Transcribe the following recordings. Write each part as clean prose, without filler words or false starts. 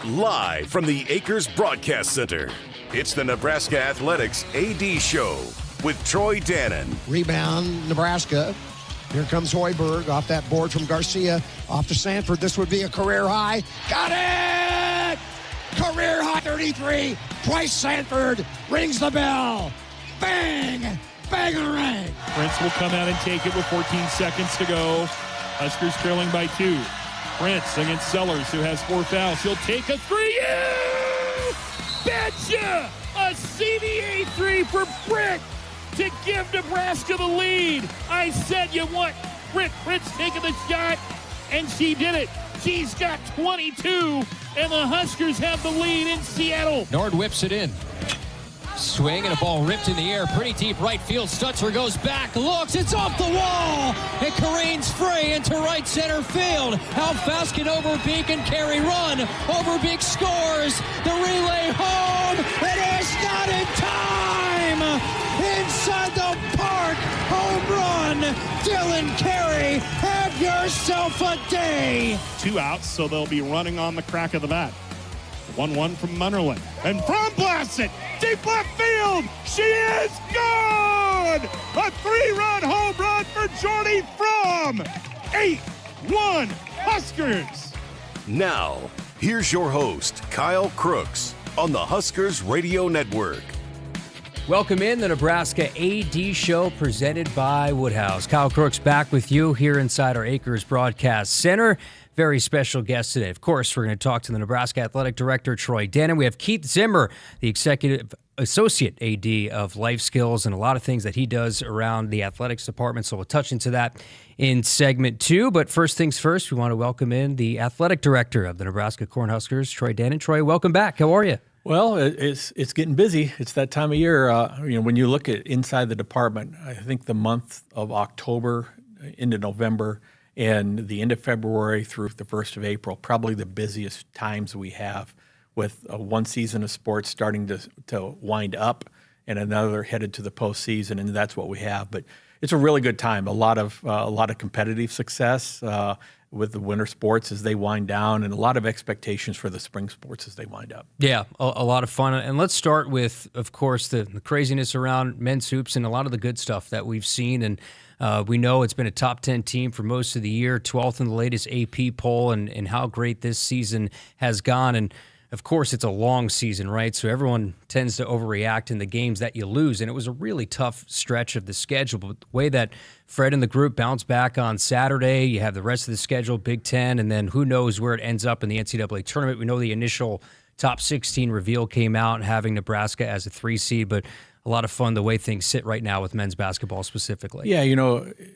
Live from the Akrs Broadcast Center, it's the Nebraska Athletics AD Show with Troy Dannon. Rebound, Nebraska. Here comes Hoiberg off that board from Garcia. Off to Sanford. This would be a career high. Got it! Career high 33. Bryce Sanford rings the bell. Bang! Bang and ring. Prince will come out and take it with 14 seconds to go. Huskers trailing by 2. Prince against Sellers, who has 4 fouls. He'll take a 3. You betcha! A CBA 3 for Britt to give Nebraska the lead. I said you want Britt Prince taking the shot, and she did it. She's got 22, and the Huskers have the lead in Seattle. Nord whips it in. Swing and a ball ripped in the air. Pretty deep right field. Stutzer goes back, looks, it's off the wall. It careens free into right center field. How fast can Overbeek and Carey run? Overbeek scores. The relay home. It is not in time. Inside the park. Home run. Dylan Carey, have yourself a day. 2 outs, so they'll be running on the crack of the bat. 1-1 from Munnerlyn. And Fromm blasts it. Deep left field. She is gone. A 3-run home run for Jordy Fromm. 8-1 Huskers. Now, here's your host, Kyle Crooks, on the Huskers Radio Network. Welcome in the Nebraska AD Show presented by Woodhouse. Kyle Crooks back with you here inside our Akrs Broadcast Center. Very special guest today. Of course, we're going to talk to the Nebraska Athletic Director, Troy Dannon. We have Keith Zimmer, the Executive Associate AD of Life Skills, and a lot of things that he does around the athletics department. So we'll touch into that in segment 2. But first things first, we want to welcome in the Athletic Director of the Nebraska Cornhuskers, Troy Dannon. Troy, welcome back. How are you? Well, it's getting busy. It's that time of year. When you look at inside the department, I think the month of October into November and the end of February through the 1st of April, probably the busiest times we have, with one season of sports starting to wind up and another headed to the postseason, and that's what we have. But it's a really good time. A lot of competitive success with the winter sports as they wind down, and a lot of expectations for the spring sports as they wind up. Yeah, a lot of fun. And let's start with, of course, the craziness around men's hoops and a lot of the good stuff that we've seen. And we know it's been a top 10 team for most of the year, 12th in the latest AP poll, and how great this season has gone. And of course, it's a long season, right? So everyone tends to overreact in the games that you lose. And it was a really tough stretch of the schedule. But the way that Fred and the group bounced back on Saturday, you have the rest of the schedule, Big Ten, and then who knows where it ends up in the NCAA tournament. We know the initial top 16 reveal came out and having Nebraska as a 3 seed, but a lot of fun the way things sit right now with men's basketball specifically. Yeah,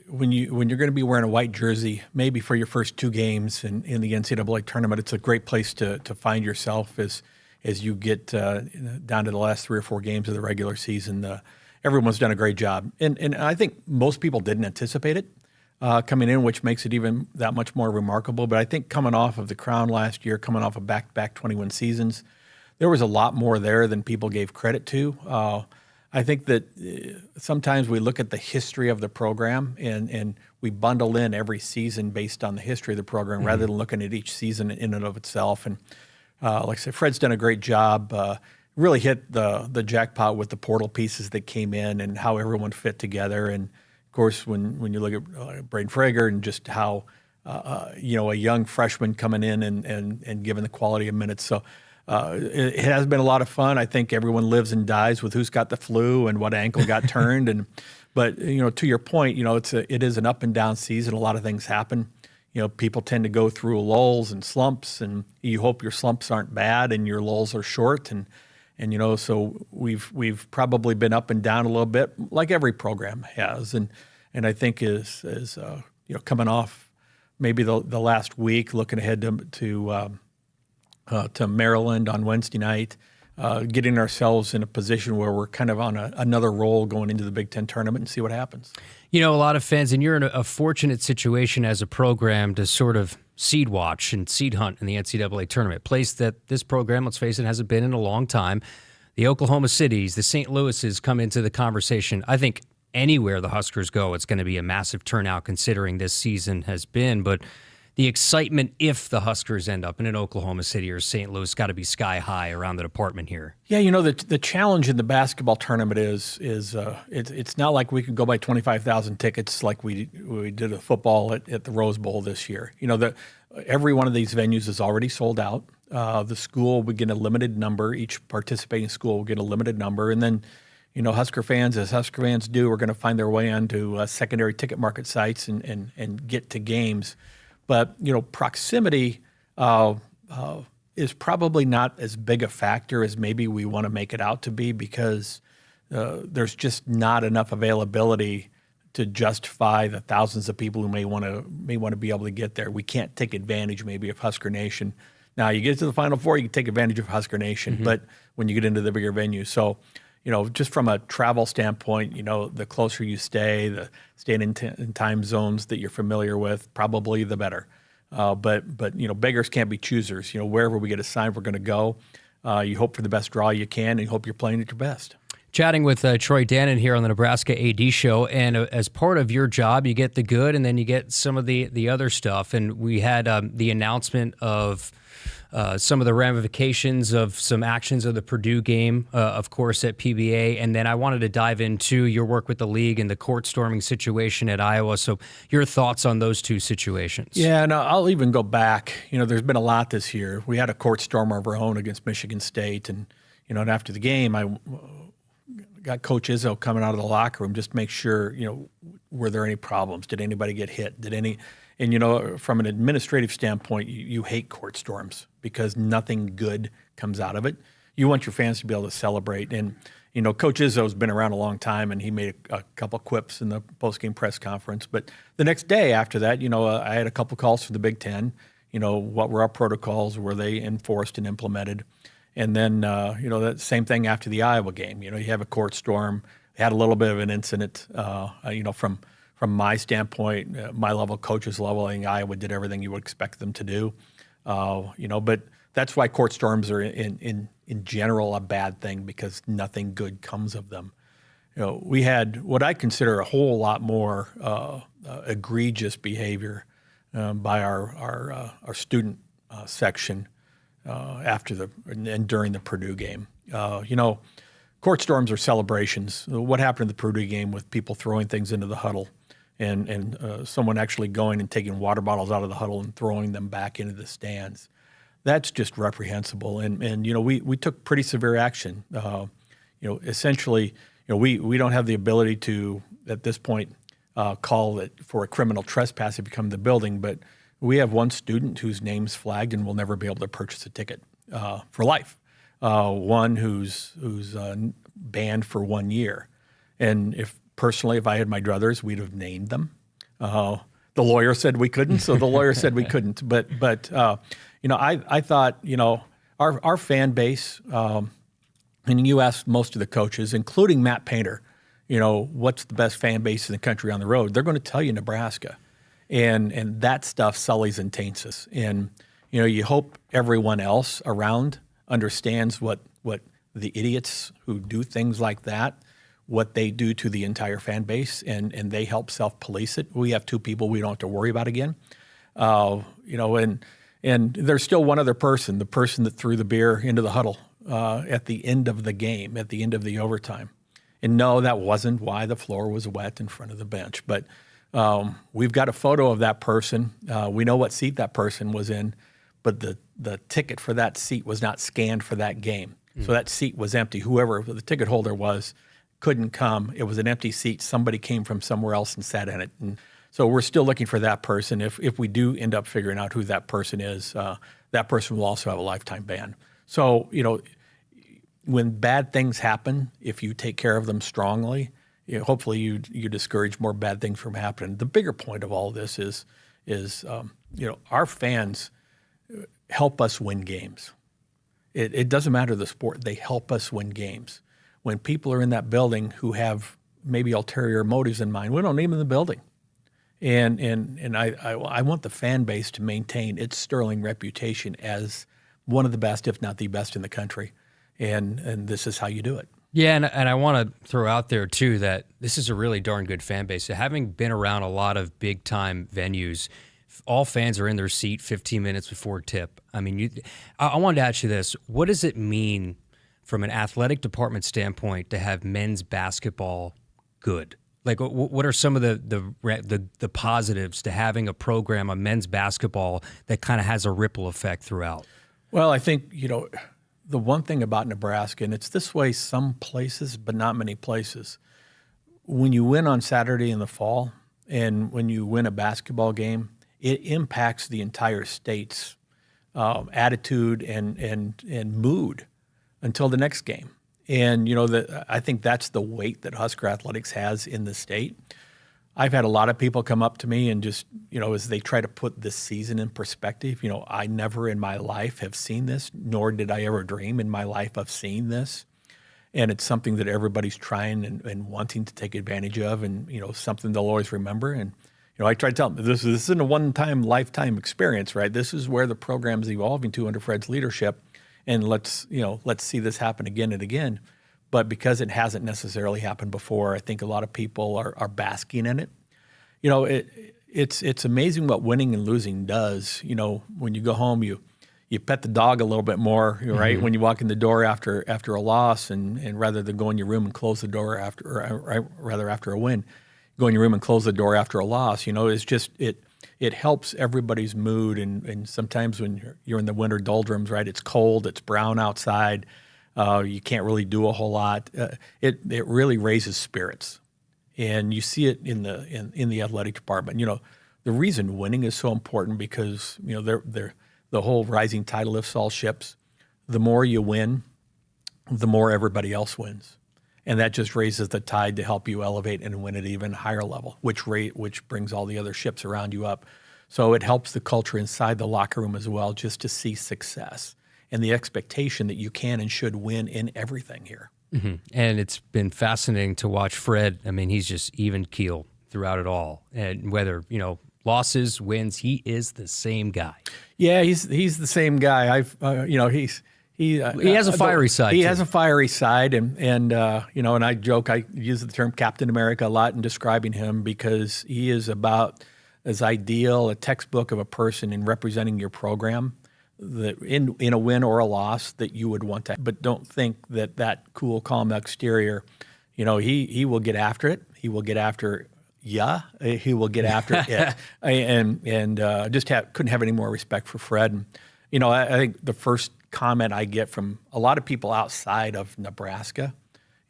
when you're going to be wearing a white jersey, maybe for your first 2 games in the NCAA tournament, it's a great place to find yourself as you get down to the last 3 or 4 games of the regular season. Everyone's done a great job, and I think most people didn't anticipate it coming in, which makes it even that much more remarkable. But I think coming off of the crown last year, coming off of back-to-back 21 seasons, there was a lot more there than people gave credit to. I think that sometimes we look at the history of the program and we bundle in every season based on the history of the program rather than looking at each season in and of itself. And like I said, Fred's done a great job, really hit the jackpot with the portal pieces that came in and how everyone fit together. And, of course, when you look at Braden Frager and just how, a young freshman coming in and giving the quality of minutes. So, it has been a lot of fun. I think everyone lives and dies with who's got the flu and what ankle got turned. But to your point, it is an up and down season. A lot of things happen. People tend to go through lulls and slumps, and you hope your slumps aren't bad and your lulls are short. And so we've probably been up and down a little bit, like every program has. And I think is coming off maybe the last week, looking ahead to Maryland on Wednesday night, getting ourselves in a position where we're kind of on another roll going into the Big Ten tournament and see what happens. A lot of fans, and you're in a fortunate situation as a program to sort of seed watch and seed hunt in the NCAA tournament, place that this program, let's face it, hasn't been in a long time. The Oklahoma Cities, the St. Louis's come into the conversation. I think anywhere the Huskers go, it's going to be a massive turnout considering this season has been, but the excitement if the Huskers end up in an Oklahoma City or St. Louis got to be sky high around the department here. Yeah, the challenge in the basketball tournament is it's not like we could go buy 25,000 tickets like we did a football at the Rose Bowl this year. Every one of these venues is already sold out. The school would get a limited number. Each participating school will get a limited number, and then Husker fans, as Husker fans do, are going to find their way onto secondary ticket market sites and get to games. But proximity is probably not as big a factor as maybe we want to make it out to be, because there's just not enough availability to justify the thousands of people who may want to be able to get there. We can't take advantage maybe of Husker Nation. Now you get to the Final Four, you can take advantage of Husker Nation, but when you get into the bigger venues, so just from a travel standpoint, the closer you stay, the staying in time zones that you're familiar with, probably the better. But beggars can't be choosers. Wherever we get assigned, we're going to go. You hope for the best draw you can, and you hope you're playing at your best. Chatting with Troy Dannon here on the Nebraska AD Show, and as part of your job, you get the good, and then you get some of the other stuff. And we had the announcement of some of the ramifications of some actions of the Purdue game, of course, at PBA. And then I wanted to dive into your work with the league and the court storming situation at Iowa. So your thoughts on those two situations. Yeah, and I'll even go back. There's been a lot this year. We had a court storm of our own against Michigan State. And, and after the game, I got Coach Izzo coming out of the locker room just to make sure, were there any problems? Did anybody get hit? And, from an administrative standpoint, you hate court storms because nothing good comes out of it. You want your fans to be able to celebrate. And, Coach Izzo's been around a long time, and he made a couple quips in the postgame press conference. But the next day after that, I had a couple calls from the Big Ten. What were our protocols? Were they enforced and implemented? And then, that same thing after the Iowa game. You have a court storm. We had a little bit of an incident, from my standpoint, my level, coach's level. I think Iowa did everything you would expect them to do. But that's why court storms are in general a bad thing, because nothing good comes of them. We had what I consider a whole lot more egregious behavior by our student section after and during the Purdue game. Court storms are celebrations. What happened in the Purdue game with people throwing things into the huddle and someone actually going and taking water bottles out of the huddle and throwing them back into the stands, that's just reprehensible. And we took pretty severe action. Essentially, we don't have the ability to, at this point, call it for a criminal trespass if you come to the building, but we have one student whose name's flagged and will never be able to purchase a ticket for life. One who's banned for 1 year. And if I had my druthers, we'd have named them. The lawyer said we couldn't, so the lawyer said we couldn't. But I thought, our fan base, and you asked most of the coaches, including Matt Painter, what's the best fan base in the country on the road? They're going to tell you Nebraska. And that stuff sullies and taints us. And, you hope everyone else around understands what the idiots who do things like that, what they do to the entire fan base, and they help self-police it. We have two people we don't have to worry about again. And there's still one other person, the person that threw the beer into the huddle at the end of the game, at the end of the overtime. And no, that wasn't why the floor was wet in front of the bench. But we've got a photo of that person. We know what seat that person was in, but the ticket for that seat was not scanned for that game. So that seat was empty. Whoever the ticket holder was couldn't come. It was an empty seat. Somebody came from somewhere else and sat in it. And so we're still looking for that person. If we do end up figuring out who that person is, that person will also have a lifetime ban. So, when bad things happen, if you take care of them strongly, hopefully you discourage more bad things from happening. The bigger point of all this is our fans help us win games. It doesn't matter the sport. They help us win games. When people are in that building who have maybe ulterior motives in mind, we don't need them in the building. And I want the fan base to maintain its sterling reputation as one of the best, if not the best in the country. And this is how you do it. Yeah, and I want to throw out there, too, that this is a really darn good fan base. So having been around a lot of big-time venues, all fans are in their seat 15 minutes before tip. I mean, I wanted to ask you this. What does it mean from an athletic department standpoint to have men's basketball good? Like, what are some of the positives to having a program on men's basketball that kind of has a ripple effect throughout? Well, I think, the one thing about Nebraska, and it's this way some places, but not many places, when you win on Saturday in the fall and when you win a basketball game, it impacts the entire state's attitude and mood until the next game. And, I think that's the weight that Husker Athletics has in the state. I've had a lot of people come up to me and just, as they try to put this season in perspective, I never in my life have seen this, nor did I ever dream in my life of seeing this. And it's something that everybody's trying and wanting to take advantage of, and, something they'll always remember. And, I try to tell them, this isn't a one-time, lifetime experience, right? This is where the program's evolving to under Fred's leadership. And let's see this happen again and again. But because it hasn't necessarily happened before, I think a lot of people are basking in it. It's amazing what winning and losing does. When you go home, you pet the dog a little bit more, right? Mm-hmm. When you walk in the door after a loss, and rather than go in your room and close the door after a win, go in your room and close the door after a loss. It's just it helps everybody's mood. And sometimes when you're in the winter doldrums, right? It's cold, it's brown outside. You can't really do a whole lot. It really raises spirits, and you see it in the athletic department. The reason winning is so important because the whole rising tide lifts all ships. The more you win, the more everybody else wins, and that just raises the tide to help you elevate and win at even higher level, which brings all the other ships around you up. So it helps the culture inside the locker room as well, just to see success and the expectation that you can and should win in everything here. Mm-hmm. And it's been fascinating to watch Fred. I mean, he's just even keel throughout it all. And whether, losses, wins, he is the same guy. Yeah, he's the same guy. He has a fiery side. He too. has a fiery side, and I joke. I use the term Captain America a lot in describing him because he is about as ideal a textbook of a person in representing your program, that in a win or a loss that you would want to. But don't think that cool, calm exterior. He will get after it. He will get after. Yeah, he will get after it, and just couldn't have any more respect for Fred. And, I think the first comment I get from a lot of people outside of Nebraska,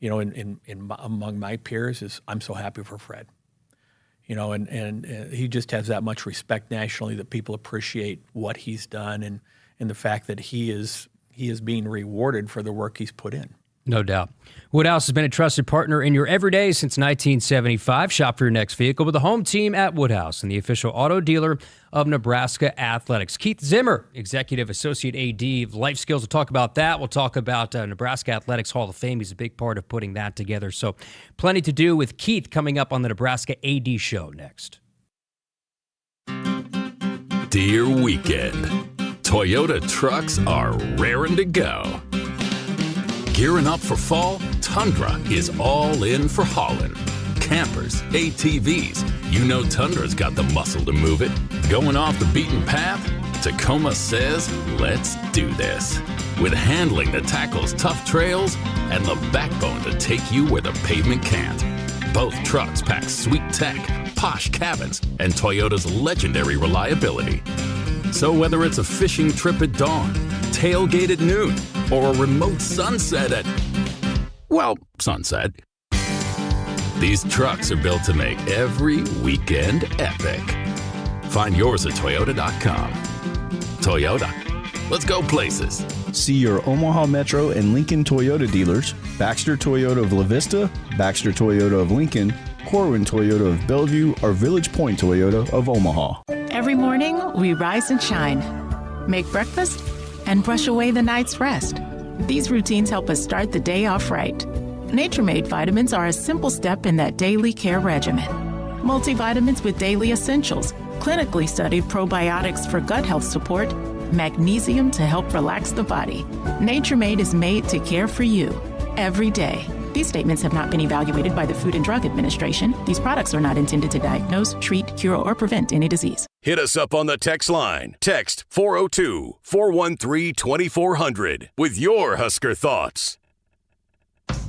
among my peers, is I'm so happy for Fred. And he just has that much respect nationally that people appreciate what he's done and the fact that he is being rewarded for the work he's put in. No doubt. Woodhouse has been a trusted partner in your everyday since 1975. Shop for your next vehicle with the home team at Woodhouse and the official auto dealer of Nebraska Athletics. Keith Zimmer, Executive Associate AD of Life Skills. We'll talk about that. We'll talk about Nebraska Athletics Hall of Fame. He's a big part of putting that together. So plenty to do with Keith coming up on the Nebraska AD Show next. Dear weekend, Toyota trucks are raring to go. Gearing up for fall, Tundra is all in for hauling. Campers, ATVs, Tundra's got the muscle to move it. Going off the beaten path? Tacoma says, let's do this. With handling that tackles tough trails and the backbone to take you where the pavement can't. Both trucks pack sweet tech, posh cabins, and Toyota's legendary reliability. So whether it's a fishing trip at dawn, tailgate at noon, or a remote sunset at, sunset. These trucks are built to make every weekend epic. Find yours at Toyota.com. Toyota, let's go places. See your Omaha Metro and Lincoln Toyota dealers, Baxter Toyota of La Vista, Baxter Toyota of Lincoln, Corwin Toyota of Bellevue, or Village Point Toyota of Omaha. Every morning, we rise and shine, make breakfast, and brush away the night's rest. These routines help us start the day off right. Nature-Made vitamins are a simple step in that daily care regimen. Multivitamins with daily essentials, clinically studied probiotics for gut health support, magnesium to help relax the body. Nature-Made is made to care for you every day. These statements have not been evaluated by the Food and Drug Administration. These products are not intended to diagnose, treat, cure, or prevent any disease. Hit us up on the text line. Text 402-413-2400 with your Husker thoughts.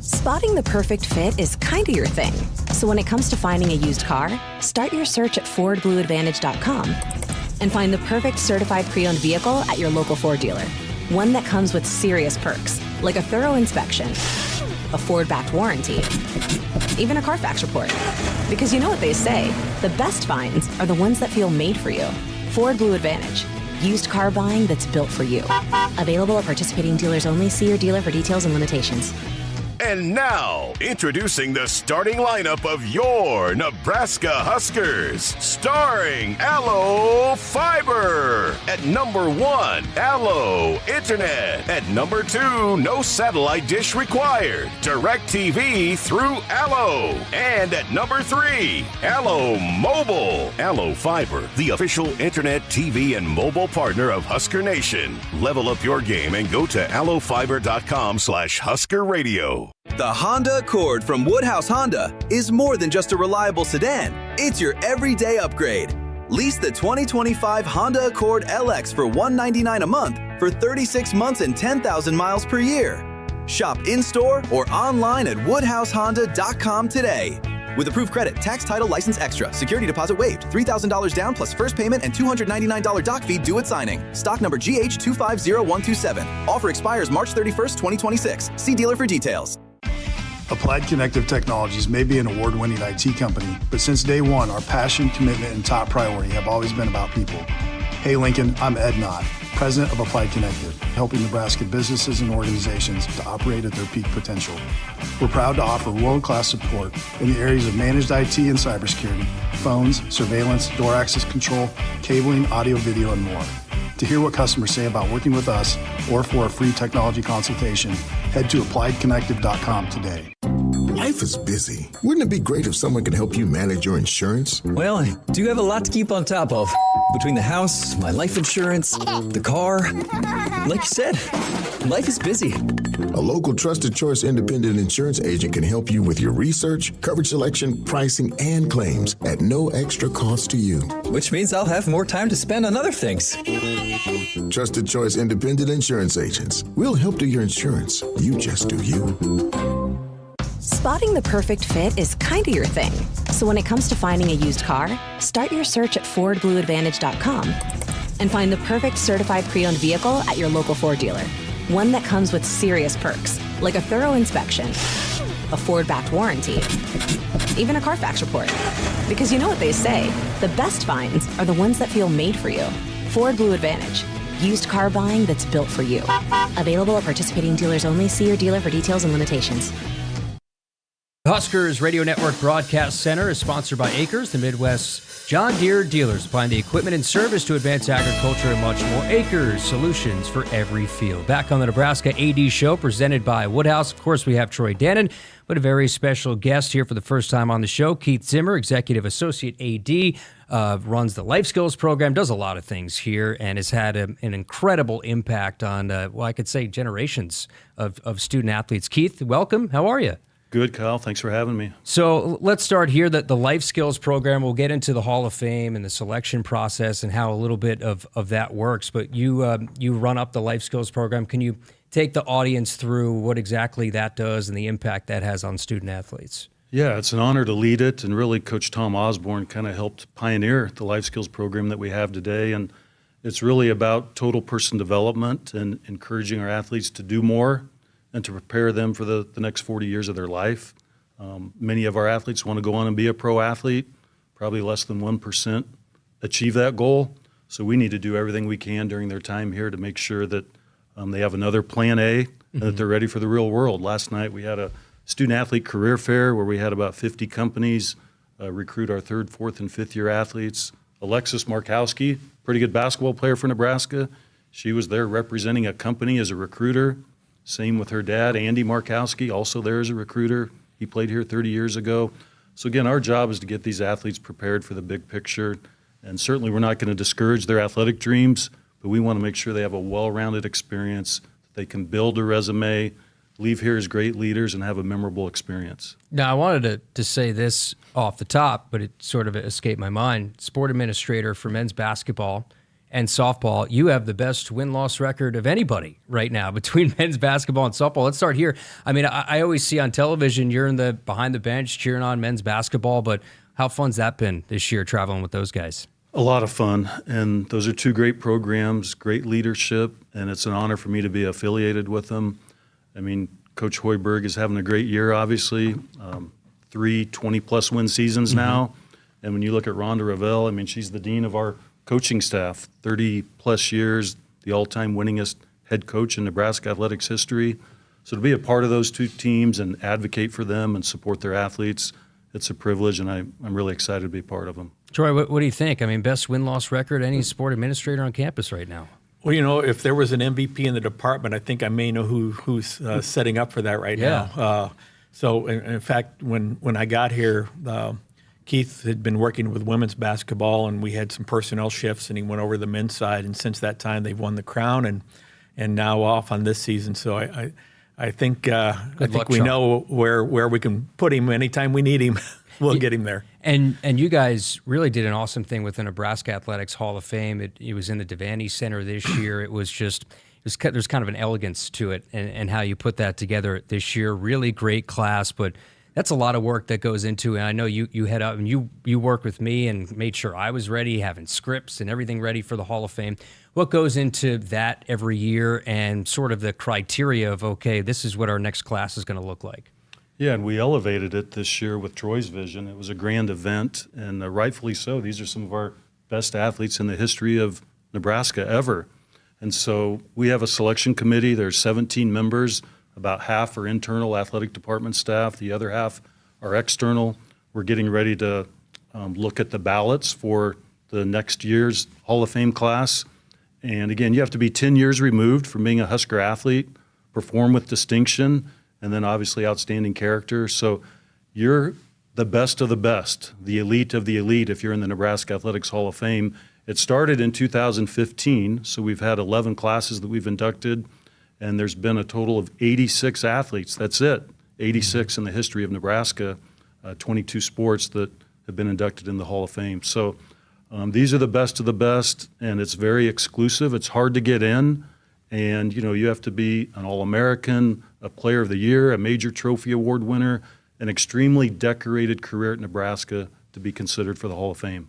Spotting the perfect fit is kind of your thing. So when it comes to finding a used car, start your search at FordBlueAdvantage.com and find the perfect certified pre-owned vehicle at your local Ford dealer. One that comes with serious perks, like a thorough inspection, a Ford-backed warranty, even a Carfax report. Because you know what they say, the best finds are the ones that feel made for you. Ford Blue Advantage. Used car buying that's built for you. Available at participating dealers only. See your dealer for details and limitations. And now, introducing the starting lineup of your Nebraska Huskers. Starring Allo Fiber. At number 1, Allo Internet. At number 2, no satellite dish required. DirecTV through Allo. And at number 3, Allo Mobile. Allo Fiber, the official internet, TV, and mobile partner of Husker Nation. Level up your game and go to allofiber.com/Husker Radio. The Honda Accord from Woodhouse Honda is more than just a reliable sedan. It's your everyday upgrade. Lease the 2025 Honda Accord LX for $199 a month for 36 months and 10,000 miles per year. Shop in-store or online at woodhousehonda.com today. With approved credit, tax, title, license extra, security deposit waived, $3,000 down plus first payment and $299 doc fee due at signing. Stock number GH250127. Offer expires March 31st, 2026. See dealer for details. Applied Connective Technologies may be an award-winning IT company, but since day one, our passion, commitment, and top priority have always been about people. Hey Lincoln, I'm Ed Knott, President of Applied Connective, helping Nebraska businesses and organizations to operate at their peak potential. We're proud to offer world-class support in the areas of managed IT and cybersecurity, phones, surveillance, door access control, cabling, audio, video, and more. To hear what customers say about working with us or for a free technology consultation, head to appliedconnective.com today. Life is busy. Wouldn't it be great if someone could help you manage your insurance? Well, I do have a lot to keep on top of. Between the house, my life insurance, the car. Like you said, life is busy. A local Trusted Choice independent insurance agent can help you with your research, coverage selection, pricing, and claims at no extra cost to you. Which means I'll have more time to spend on other things. Trusted Choice independent insurance agents. We'll help do your insurance. You just do you. Spotting the perfect fit is kind of your thing. So when it comes to finding a used car, start your search at FordBlueAdvantage.com and find the perfect certified pre-owned vehicle at your local Ford dealer. One that comes with serious perks, like a thorough inspection, a Ford-backed warranty, even a Carfax report. Because you know what they say, the best finds are the ones that feel made for you. Ford Blue Advantage. Used car buying that's built for you. Available at participating dealers only. See your dealer for details and limitations. Huskers Radio Network Broadcast Center is sponsored by Akrs, the Midwest's John Deere dealers, supplying the equipment and service to advance agriculture and much more. Akrs, solutions for every field. Back on the Nebraska AD Show, presented by Woodhouse. Of course, we have Troy Dannon, but a very special guest here for the first time on the show, Keith Zimmer, Executive Associate AD, runs the Life Skills program, does a lot of things here, and has had an incredible impact on, I could say, generations of student athletes. Keith, welcome. How are you? Good, Kyle. Thanks for having me. So let's start here. The Life Skills program, we'll get into the Hall of Fame and the selection process and how a little bit of that works. But you run up the Life Skills program. Can you take the audience through what exactly that does and the impact that has on student athletes? Yeah, it's an honor to lead it. And really, Coach Tom Osborne kind of helped pioneer the Life Skills program that we have today. And it's really about total person development and encouraging our athletes to do more and to prepare them for the next 40 years of their life. Many of our athletes want to go on and be a pro athlete. Probably less than 1% achieve that goal. So we need to do everything we can during their time here to make sure that they have another plan A and that they're ready for the real world. Last night we had a student-athlete career fair where we had about 50 companies recruit our third, fourth, and fifth-year athletes. Alexis Markowski, pretty good basketball player for Nebraska. She was there representing a company as a recruiter. Same with her dad, Andy Markowski, also there as a recruiter. He played here 30 years ago. So again, our job is to get these athletes prepared for the big picture. And certainly we're not going to discourage their athletic dreams, but we want to make sure they have a well-rounded experience, that they can build a resume, leave here as great leaders and have a memorable experience. Now, I wanted to say this off the top, but it sort of escaped my mind. Sport administrator for men's basketball and softball, you have the best win-loss record of anybody right now between men's basketball and softball. Let's start here. I mean, I always see on television you're in the behind the bench cheering on men's basketball, but how fun's that been this year traveling with those guys? A lot of fun, and those are two great programs, great leadership, and it's an honor for me to be affiliated with them. I mean, Coach Hoiberg is having a great year, obviously. 3 20-plus win seasons now. And when you look at Rhonda Ravel, I mean, she's the dean of our coaching staff, 30-plus years, the all-time winningest head coach in Nebraska Athletics history. So to be a part of those two teams and advocate for them and support their athletes, it's a privilege, and I'm really excited to be a part of them. Troy, what do you think? I mean, best win-loss record any sport administrator on campus right now? Well, you know, if there was an MVP in the department, I think I may know who's setting up for that right now. So, in fact, when I got here, Keith had been working with women's basketball, and we had some personnel shifts, and he went over to the men's side. And since that time, they've won the crown, and now off on this season. So I think we know where we can put him anytime we need him. We'll get him there. And you guys really did an awesome thing with the Nebraska Athletics Hall of Fame. It was in the Devaney Center this year. There's kind of an elegance to it and how you put that together this year. Really great class, but that's a lot of work that goes into it. And I know you head up and you work with me and made sure I was ready, having scripts and everything ready for the Hall of Fame. What goes into that every year and sort of the criteria of, okay, this is what our next class is going to look like? Yeah, and we elevated it this year with Troy's vision. It was a grand event, and rightfully so. These are some of our best athletes in the history of Nebraska ever. And so we have a selection committee. There's 17 members. About half are internal athletic department staff. The other half are external. We're getting ready to look at the ballots for the next year's Hall of Fame class. And again, you have to be 10 years removed from being a Husker athlete, perform with distinction, and then obviously outstanding character. So you're the best of the best, the elite of the elite if you're in the Nebraska Athletics Hall of Fame. It started in 2015, so we've had 11 classes that we've inducted, and there's been a total of 86 athletes. That's it, 86 in the history of Nebraska, 22 sports that have been inducted in the Hall of Fame. So these are the best of the best, and it's very exclusive. It's hard to get in. And, you know, you have to be an All-American, a Player of the Year, a major trophy award winner, an extremely decorated career at Nebraska to be considered for the Hall of Fame.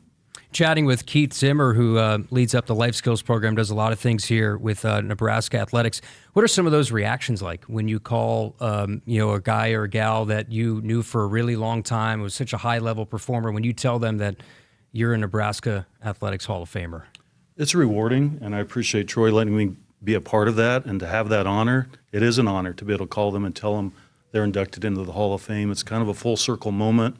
Chatting with Keith Zimmer, who leads up the Life Skills program, does a lot of things here with Nebraska Athletics. What are some of those reactions like when you call, a guy or a gal that you knew for a really long time, was such a high-level performer, when you tell them that you're a Nebraska Athletics Hall of Famer? It's rewarding, and I appreciate Troy letting me be a part of that and to have that honor. It is an honor to be able to call them and tell them they're inducted into the Hall of Fame. It's kind of a full circle moment,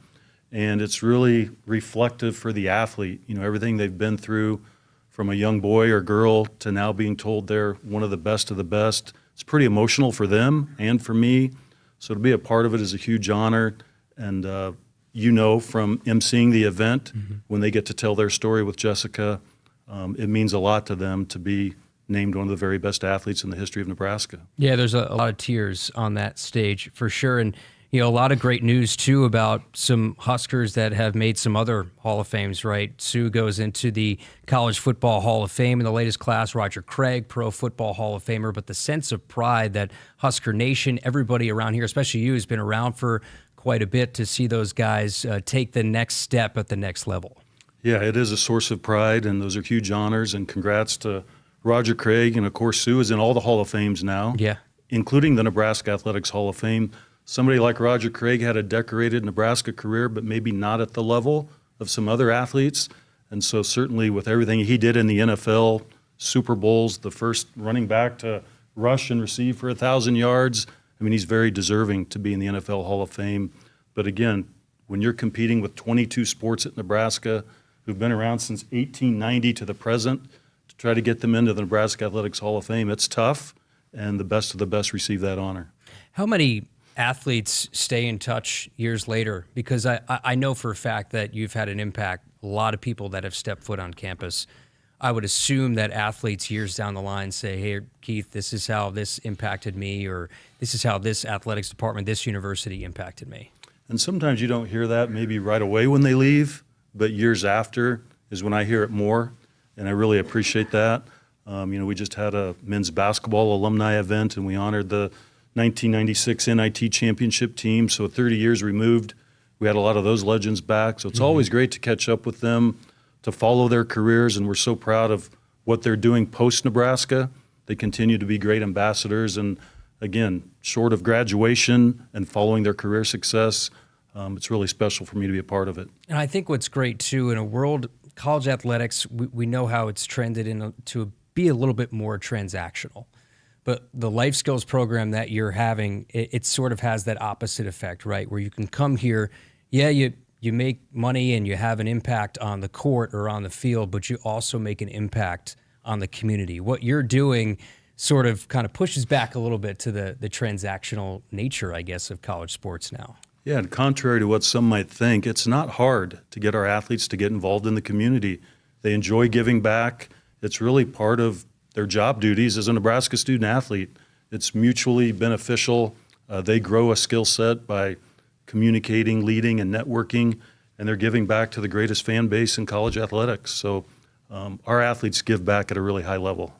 and it's really reflective for the athlete. You know, everything they've been through from a young boy or girl to now being told they're one of the best of the best. It's pretty emotional for them and for me. So to be a part of it is a huge honor. And from emceeing the event, when they get to tell their story with Jessica, it means a lot to them to be named one of the very best athletes in the history of Nebraska. Yeah, there's a lot of tears on that stage for sure. And, you know, a lot of great news, too, about some Huskers that have made some other Hall of Fames, right? Sue goes into the College Football Hall of Fame in the latest class. Roger Craig, Pro Football Hall of Famer. But the sense of pride that Husker Nation, everybody around here, especially you, has been around for quite a bit to see those guys take the next step at the next level. Yeah, it is a source of pride, and those are huge honors. And congrats to Roger Craig, and of course Sue is in all the Hall of Fames now, including the Nebraska Athletics Hall of Fame. Somebody like Roger Craig had a decorated Nebraska career, but maybe not at the level of some other athletes. And so certainly with everything he did in the NFL, Super Bowls, the first running back to rush and receive for 1,000 yards, I mean, he's very deserving to be in the NFL Hall of Fame. But again, when you're competing with 22 sports at Nebraska who've been around since 1890 to the present, try to get them into the Nebraska Athletics Hall of Fame. It's tough, and the best of the best receive that honor. How many athletes stay in touch years later? Because I know for a fact that you've had an impact. A lot of people that have stepped foot on campus I would assume that athletes years down the line say, hey, Keith, this is how this impacted me, or this is how this athletics department, this university impacted me. And sometimes you don't hear that maybe right away when they leave, but years after is when I hear it more, and I really appreciate that. We just had a men's basketball alumni event, and we honored the 1996 NIT championship team. So 30 years removed, we had a lot of those legends back. So it's always great to catch up with them, to follow their careers, and we're so proud of what they're doing post-Nebraska. They continue to be great ambassadors, and again, short of graduation and following their career success, it's really special for me to be a part of it. And I think what's great, too, in a world, college athletics, we know how it's trended to be a little bit more transactional. But the life skills program that you're having, it sort of has that opposite effect, right? Where you can come here, you make money and you have an impact on the court or on the field, but you also make an impact on the community. What you're doing sort of kind of pushes back a little bit to the transactional nature, I guess, of college sports now. Yeah, and contrary to what some might think, it's not hard to get our athletes to get involved in the community. They enjoy giving back. It's really part of their job duties as a Nebraska student athlete. It's mutually beneficial. They grow a skill set by communicating, leading, and networking, and they're giving back to the greatest fan base in college athletics. So our athletes give back at a really high level.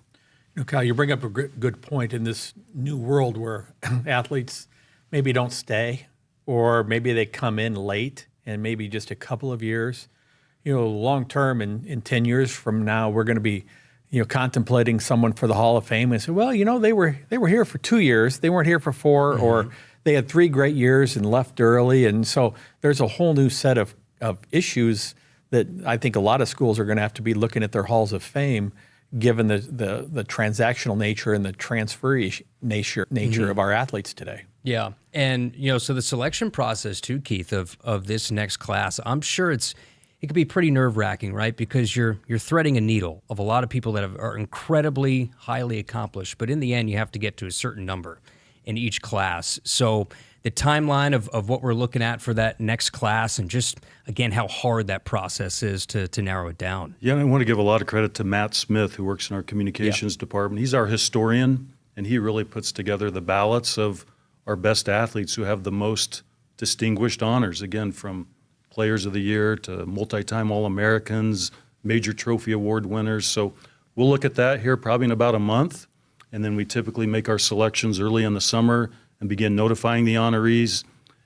Kyle, you bring up a good point in this new world where athletes maybe don't stay, or maybe they come in late and maybe just a couple of years. Long term, in 10 years from now, we're going to be contemplating someone for the Hall of Fame and say, well, they were here for 2 years. They weren't here for 4, or they had 3 great years and left early. And so there's a whole new set of issues that I think a lot of schools are going to have to be looking at their halls of fame, given the transactional nature and the transfer nature of our athletes today. Yeah. And, so the selection process too, Keith, of this next class, I'm sure it could be pretty nerve-wracking, right? Because you're threading a needle of a lot of people that are incredibly highly accomplished, but in the end, you have to get to a certain number in each class. So the timeline of what we're looking at for that next class, and just, again, how hard that process is to narrow it down. Yeah, and I want to give a lot of credit to Matt Smith, who works in our communications department. He's our historian, and he really puts together the ballots of our best athletes who have the most distinguished honors, again, from Players of the Year to multi-time All-Americans, major trophy award winners. So we'll look at that here probably in about a month, and then we typically make our selections early in the summer and begin notifying the honorees,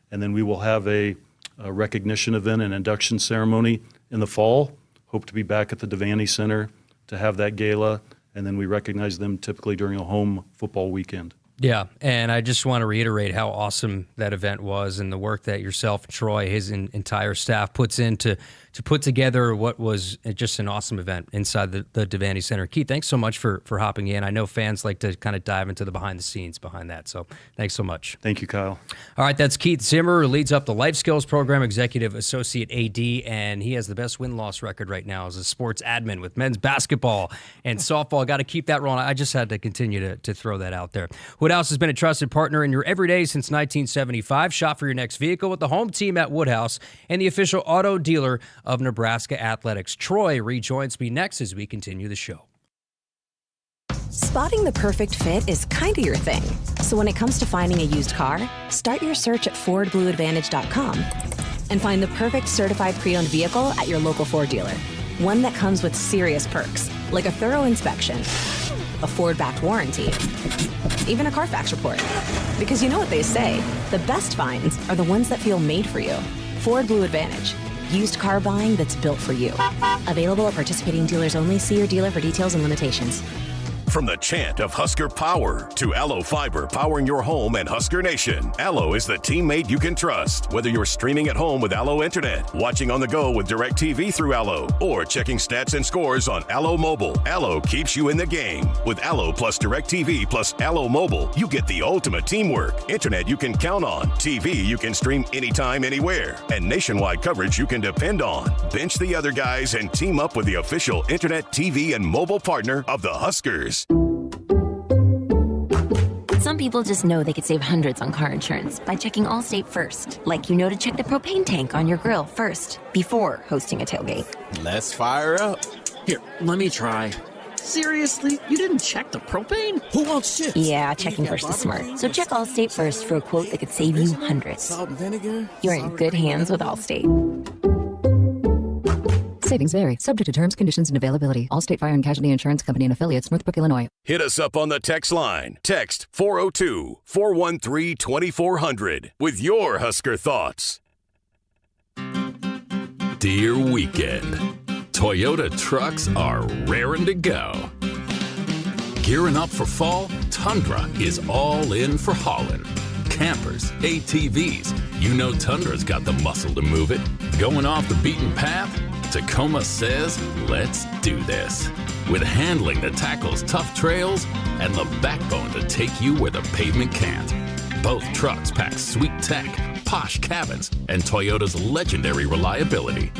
and then we will have a recognition event and induction ceremony in the fall. Hope to be back at the Devaney Center to have that gala, and then we recognize them typically during a home football weekend. Yeah, and I just want to reiterate how awesome that event was, and the work that yourself, Troy, his entire staff puts in to put together what was just an awesome event inside the Devaney Center. Keith, thanks so much for hopping in. I know fans like to kind of dive into the behind the scenes behind that, so thanks so much. Thank you, Kyle. All right, that's Keith Zimmer, who leads up the Life Skills Program, Executive Associate AD, and he has the best win-loss record right now as a sports admin with men's basketball and softball. Got to keep that rolling. I just had to continue to throw that out there. Woodhouse has been a trusted partner in your everyday since 1975. Shop for your next vehicle with the home team at Woodhouse and the official auto dealer of Nebraska Athletics. Troy rejoins me next as we continue the show. Spotting the perfect fit is kind of your thing. So when it comes to finding a used car, start your search at FordBlueAdvantage.com and find the perfect certified pre-owned vehicle at your local Ford dealer. One that comes with serious perks, like a thorough inspection, a Ford-backed warranty, even a Carfax report. Because you know what they say, the best finds are the ones that feel made for you. Ford Blue Advantage. Used car buying that's built for you. Available at participating dealers only. See your dealer for details and limitations. From the chant of Husker power to Allo Fiber powering your home and Husker Nation, Allo is the teammate you can trust. Whether you're streaming at home with Allo Internet, watching on the go with DirecTV through Allo, or checking stats and scores on Allo Mobile, Allo keeps you in the game. With Allo plus DirecTV plus Allo Mobile, you get the ultimate teamwork. Internet you can count on, TV you can stream anytime, anywhere, and nationwide coverage you can depend on. Bench the other guys and team up with the official Internet, TV, and mobile partner of the Huskers. Some people just know they could save hundreds on car insurance by checking Allstate first. Like to check the propane tank on your grill first, before hosting a tailgate. Let's fire up. Here, let me try. Seriously? You didn't check the propane? Who wants chips? Yeah, checking first is smart. So check Allstate first for a quote that could save you hundreds. Salt and vinegar? You're in good hands with Allstate. Savings vary, subject to terms, conditions, and availability. Allstate Fire and Casualty Insurance Company and Affiliates, Northbrook, Illinois. Hit us up on the text line. Text 402-413-2400 with your Husker thoughts. Dear weekend, Toyota trucks are raring to go. Gearing up for fall, Tundra is all in for hauling. Campers, ATVs, you know Tundra's got the muscle to move it. Going off the beaten path? Tacoma says, let's do this. With handling that tackles tough trails and the backbone to take you where the pavement can't. Both trucks pack sweet tech, posh cabins, and Toyota's legendary reliability.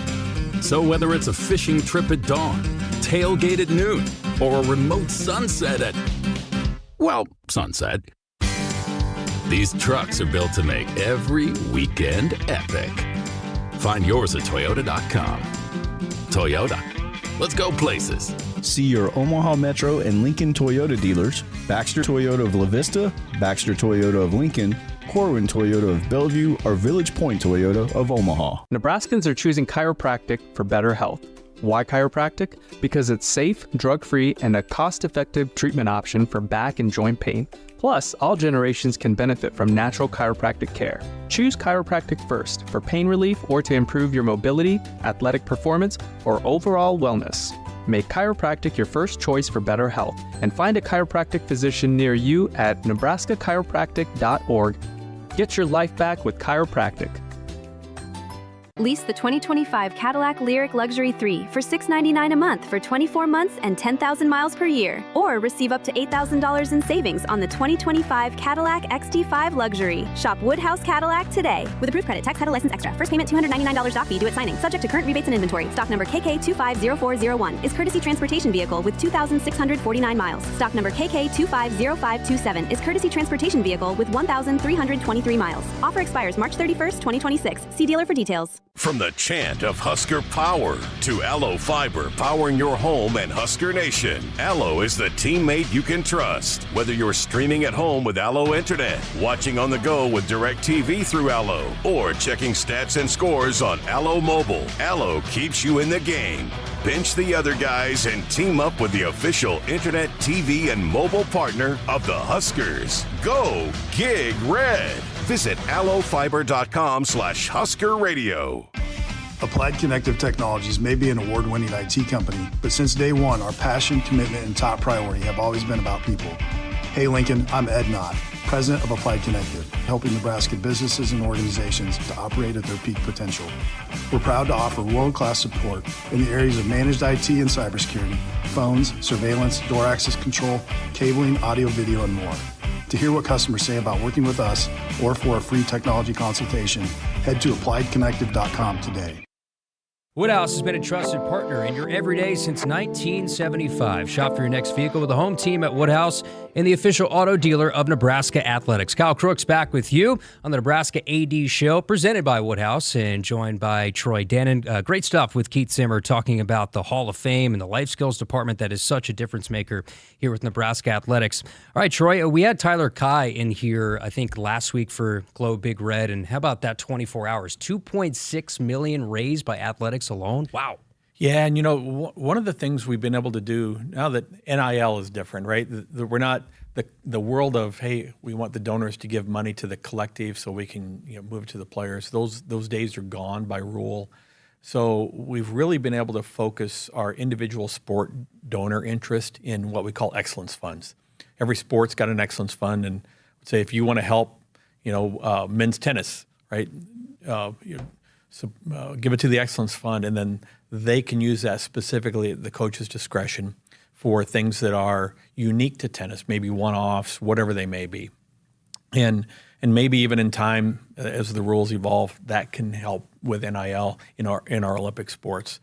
So whether it's a fishing trip at dawn, tailgate at noon, or a remote sunset at, well, sunset, these trucks are built to make every weekend epic. Find yours at Toyota.com. Toyota, let's go places. See your Omaha Metro and Lincoln Toyota dealers, Baxter Toyota of La Vista, Baxter Toyota of Lincoln, Corwin Toyota of Bellevue, or Village Point Toyota of Omaha. Nebraskans are choosing chiropractic for better health. Why chiropractic? Because it's safe, drug-free, and a cost-effective treatment option for back and joint pain. Plus, all generations can benefit from natural chiropractic care. Choose chiropractic first for pain relief or to improve your mobility, athletic performance, or overall wellness. Make chiropractic your first choice for better health and find a chiropractic physician near you at nebraskachiropractic.org. Get your life back with chiropractic. Lease the 2025 Cadillac Lyriq Luxury 3 for $699 a month for 24 months and 10,000 miles per year. Or receive up to $8,000 in savings on the 2025 Cadillac XT5 Luxury. Shop Woodhouse Cadillac today. With approved credit, tax title license extra. First payment $299 doc fee due at signing. Subject to current rebates and inventory. Stock number KK250401 is courtesy transportation vehicle with 2,649 miles. Stock number KK250527 is courtesy transportation vehicle with 1,323 miles. Offer expires March 31st, 2026. See dealer for details. From the chant of Husker power to Allo Fiber powering your home and Husker Nation, Allo is the teammate you can trust. Whether you're streaming at home with Allo Internet, watching on the go with DirecTV through Allo, or checking stats and scores on Allo Mobile, Allo keeps you in the game. Bench the other guys and team up with the official Internet, TV, and mobile partner of the Huskers. Go Gig Red. Visit allofiber.com/Husker Radio. Applied Connective Technologies may be an award-winning IT company, but since day one, our passion, commitment, and top priority have always been about people. Hey Lincoln, I'm Ed Knott, President of Applied Connective, helping Nebraska businesses and organizations to operate at their peak potential. We're proud to offer world-class support in the areas of managed IT and cybersecurity, phones, surveillance, door access control, cabling, audio, video, and more. To hear what customers say about working with us or for a free technology consultation, head to appliedconnective.com today. Woodhouse has been a trusted partner in your everyday since 1975. Shop for your next vehicle with the home team at Woodhouse and the official auto dealer of Nebraska Athletics. Kyle Crooks back with you on the Nebraska AD Show, presented by Woodhouse and joined by Troy Dannon. Great stuff with Keith Zimmer talking about the Hall of Fame and the life skills department that is such a difference maker here with Nebraska Athletics. All right, Troy, we had Tyler Kai in here, I think, last week for Glow Big Red. And how about that 24 hours? $2.6 million raised by Athletics alone. Wow. Yeah, and one of the things we've been able to do now that NIL is different, right? We're not the world of, hey, we want the donors to give money to the collective so we can move to the players. Those days are gone by Rhule. So we've really been able to focus our individual sport donor interest in what we call excellence funds. Every sport's got an excellence fund, and say if you want to help, men's tennis, right? So give it to the Excellence Fund, and then they can use that specifically at the coach's discretion for things that are unique to tennis, maybe one-offs, whatever they may be. And maybe even in time, as the rules evolve, that can help with NIL in our Olympic sports.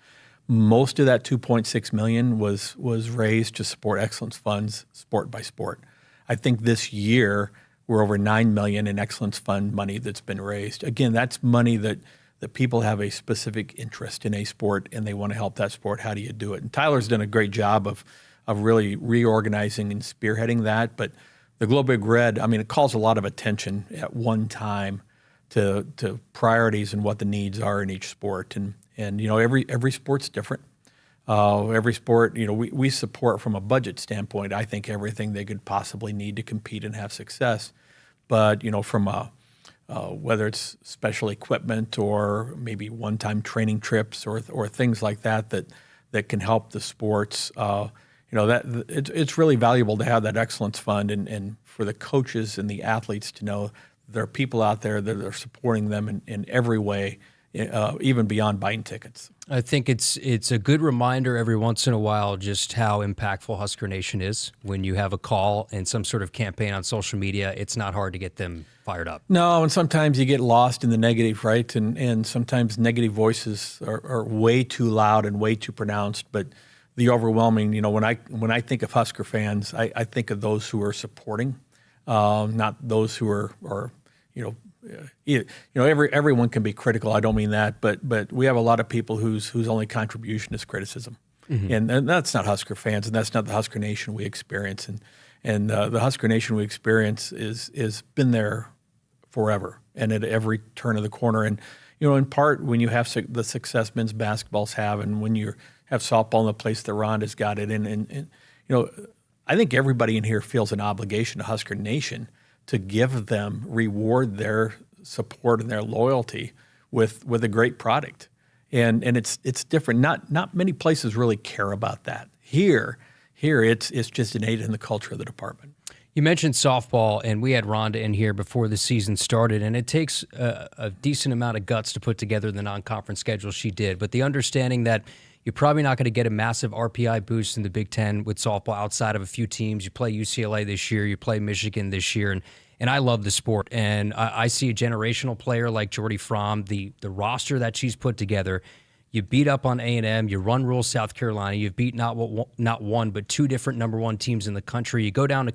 Most of that $2.6 million was raised to support Excellence Funds, sport by sport. I think this year we're over $9 million in Excellence Fund money that's been raised. Again, that's money that that people have a specific interest in a sport and they want to help that sport. How do you do it? And Tyler's done a great job of really reorganizing and spearheading that. But the Glow Big Red, I mean, it calls a lot of attention at one time to priorities and what the needs are in each sport. And every sport's different. Every sport, we support from a budget standpoint, I think, everything they could possibly need to compete and have success. But, from whether it's special equipment or maybe one-time training trips or things like that can help the sports, it's really valuable to have that excellence fund and for the coaches and the athletes to know there are people out there that are supporting them in every way, even beyond buying tickets. I think it's a good reminder every once in a while just how impactful Husker Nation is. When you have a call and some sort of campaign on social media, it's not hard to get them fired up. No, and sometimes you get lost in the negative, right? And sometimes negative voices are way too loud and way too pronounced. But the overwhelming, when I think of Husker fans, I think of those who are supporting, not those who are everyone can be critical. I don't mean that, but we have a lot of people whose only contribution is criticism, and that's not Husker fans, and that's not the Husker Nation we experience. And the Husker Nation we experience is been there forever, and at every turn of the corner. And in part when you have the success men's basketballs have, and when you have softball in the place that Rhonda's got it, and I think everybody in here feels an obligation to Husker Nation to give them, reward their support and their loyalty with a great product. And it's different. Not many places really care about that. Here it's just innate in the culture of the department. You mentioned softball, and we had Rhonda in here before the season started, and it takes a decent amount of guts to put together the non-conference schedule she did. But the understanding that you're probably not going to get a massive RPI boost in the Big Ten with softball outside of a few teams. You play UCLA this year, you play Michigan this year, and I love the sport. And I see a generational player like Jordy Fromm, the roster that she's put together. You beat up on A&M, you run Rhule, South Carolina, you've beat not one, but two different number one teams in the country. You go down to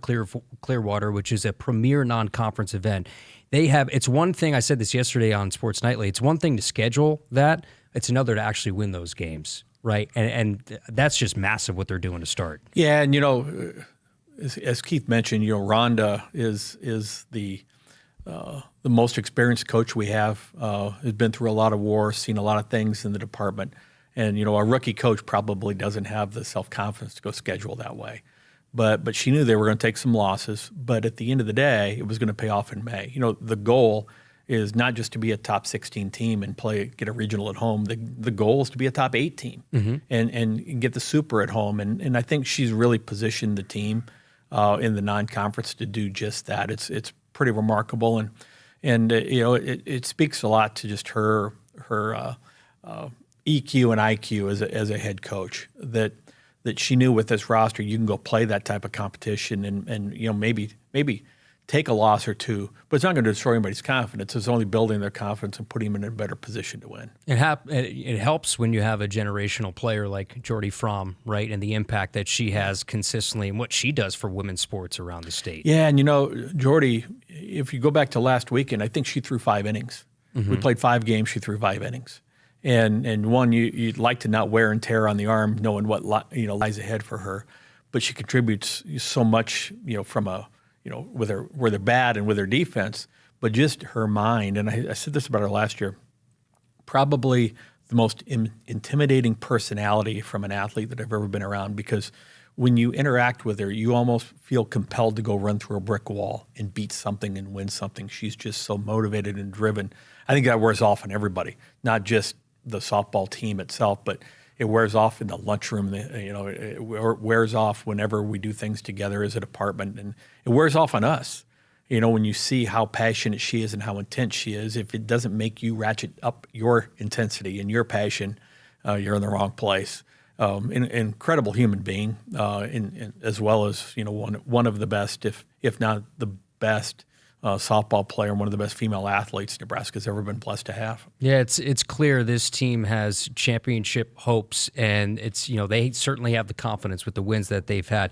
Clearwater, which is a premier non-conference event. It's one thing, I said this yesterday on Sports Nightly, it's one thing to schedule that, it's another to actually win those games, right? And that's just massive what they're doing to start. Yeah, and as Keith mentioned, Rhonda is the most experienced coach we have. Has been through a lot of wars, seen a lot of things in the department, and a rookie coach probably doesn't have the self-confidence to go schedule that way. But she knew they were going to take some losses. But at the end of the day, it was going to pay off in May. The goal is not just to be a top 16 team and get a regional at home. The goal is to be a top 8 team and get the super at home. And I think she's really positioned the team in the non-conference to do just that. It's pretty remarkable, and it speaks a lot to just her EQ and IQ as a head coach that she knew with this roster you can go play that type of competition and maybe take a loss or two, but it's not going to destroy anybody's confidence. It's only building their confidence and putting them in a better position to win. It helps when you have a generational player like Jordy Fromm, right, and the impact that she has consistently and what she does for women's sports around the state. Yeah, and Jordy, if you go back to last weekend, I think she threw 5 innings. We played 5 games, she threw 5 innings. And one, you'd like to not wear and tear on the arm knowing what lies ahead for her, but she contributes so much, from with her bat and with her defense, but just her mind. And I said this about her last year, probably the most intimidating personality from an athlete that I've ever been around, because when you interact with her, you almost feel compelled to go run through a brick wall and beat something and win something. She's just so motivated and driven. I think that wears off on everybody, not just the softball team itself, but it wears off in the lunchroom. It wears off whenever we do things together as a department, and it wears off on us. When you see how passionate she is and how intense she is, if it doesn't make you ratchet up your intensity and your passion, you're in the wrong place. An incredible human being, as well as one of the best, if not the best, softball player and one of the best female athletes Nebraska's ever been blessed to have. Yeah, it's clear this team has championship hopes, and they certainly have the confidence with the wins that they've had.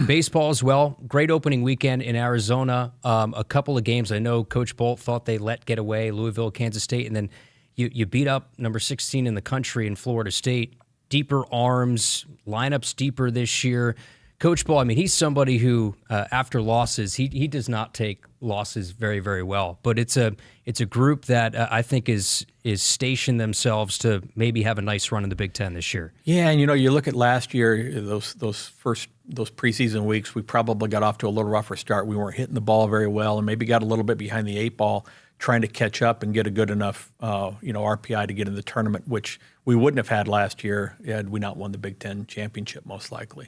Baseball as well, great opening weekend in Arizona. A couple of games I know Coach Bolt thought they let get away, Louisville, Kansas State, and then You beat up number 16 in the country in Florida State. Deeper arms, lineups deeper this year. Coach Ball, I mean, he's somebody who, after losses, he does not take losses very, very well. But it's a group that I think is stationed themselves to maybe have a nice run in the Big Ten this year. Yeah, and you look at last year, those preseason weeks, we probably got off to a little rougher start. We weren't hitting the ball very well, and maybe got a little bit behind the 8 ball, trying to catch up and get a good enough RPI to get in the tournament, which we wouldn't have had last year had we not won the Big Ten championship, most likely.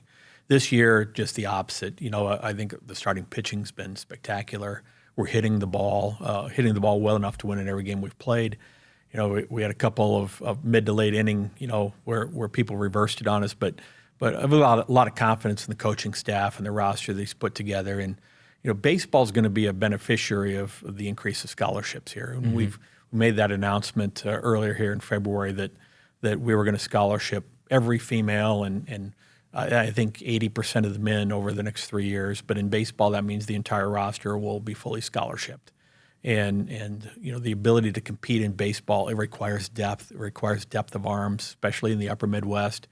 This year, just the opposite. I think the starting pitching's been spectacular. We're hitting the ball well enough to win in every game we've played. We had a couple of mid to late inning, where people reversed it on us, but I have a lot of confidence in the coaching staff and the roster that he's put together. And baseball's going to be a beneficiary of the increase of scholarships here. And we've made that announcement earlier here in February that we were going to scholarship every female and I think 80% of the men over the next 3 years. But in baseball, that means the entire roster will be fully scholarshhipped. And the ability to compete in baseball, it requires depth. It requires depth of arms, especially in the upper Midwest.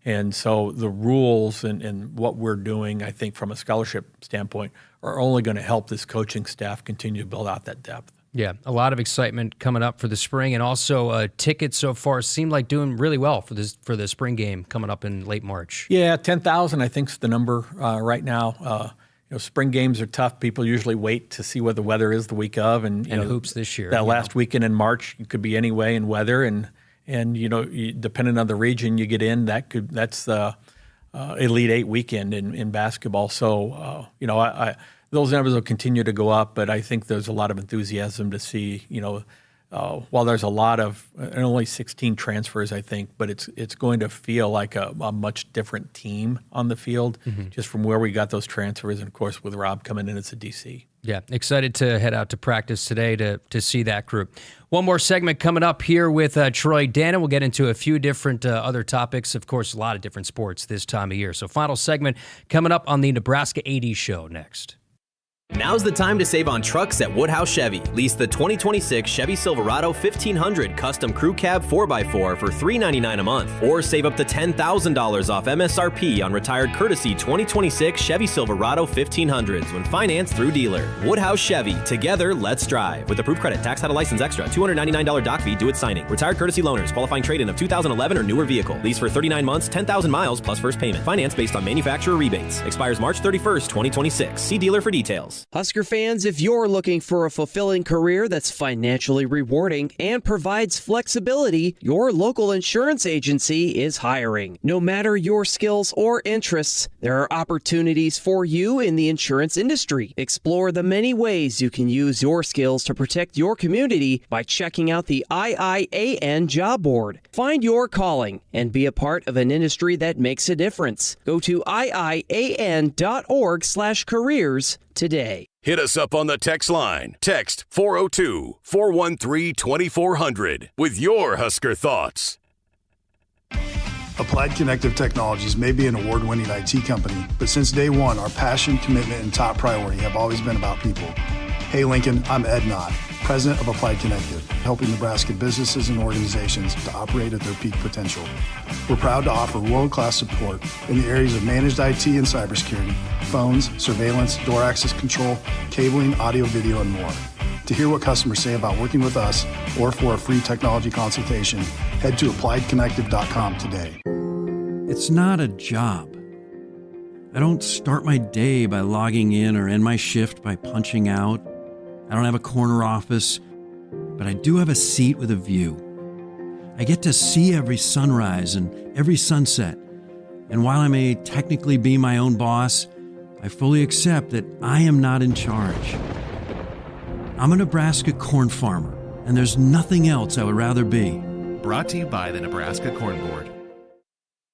And so the rules and what we're doing, I think, from a scholarship standpoint, are only going to help this coaching staff continue to build out that depth. Yeah, a lot of excitement coming up for the spring, and also tickets so far seem like doing really well for the spring game coming up in late March. Yeah, 10,000 I think is the number right now. Spring games are tough. People usually wait to see what the weather is the week of, and hoops this year. That last weekend in March, it could be any way in weather, and depending on the region you get in, that's the Elite Eight weekend in basketball. So those numbers will continue to go up, but I think there's a lot of enthusiasm to see, while there's a lot of, only 16 transfers, I think, but it's going to feel like a much different team on the field, just from where we got those transfers, and of course with Rob coming in as a DC. Yeah, excited to head out to practice today to see that group. One more segment coming up here with Troy Dannon. We'll get into a few different other topics, of course, a lot of different sports this time of year. So final segment coming up on the Nebraska AD Show next. Now's the time to save on trucks at Woodhouse Chevy. Lease the 2026 Chevy Silverado 1500 Custom Crew Cab 4x4 for $399 a month. Or save up to $10,000 off MSRP on retired courtesy 2026 Chevy Silverado 1500s when financed through dealer. Woodhouse Chevy. Together, let's drive. With approved credit, tax, title, license extra, $299 doc fee due at signing. Retired courtesy loaners. Qualifying trade-in of 2011 or newer vehicle. Lease for 39 months, 10,000 miles plus first payment. Finance based on manufacturer rebates. Expires March 31st, 2026. See dealer for details. Husker fans, if you're looking for a fulfilling career that's financially rewarding and provides flexibility, your local insurance agency is hiring. No matter your skills or interests, there are opportunities for you in the insurance industry. Explore the many ways you can use your skills to protect your community by checking out the IIAN job board. Find your calling and be a part of an industry that makes a difference. Go to iian.org/careers today. Hit us up on the text line. Text 402-413-2400 with your Husker thoughts. Applied Connective Technologies may be an award-winning IT company, but since day one, our passion, commitment, and top priority have always been about people. Hey Lincoln, I'm Ed Knott, President of Applied Connective, helping Nebraska businesses and organizations to operate at their peak potential. We're proud to offer world-class support in the areas of managed IT and cybersecurity, phones, surveillance, door access control, cabling, audio, video, and more. To hear what customers say about working with us or for a free technology consultation, head to appliedconnective.com today. It's not a job. I don't start my day by logging in or end my shift by punching out. I don't have a corner office, but I do have a seat with a view. I get to see every sunrise and every sunset. And while I may technically be my own boss, I fully accept that I am not in charge. I'm a Nebraska corn farmer, and there's nothing else I would rather be. Brought to you by the Nebraska Corn Board.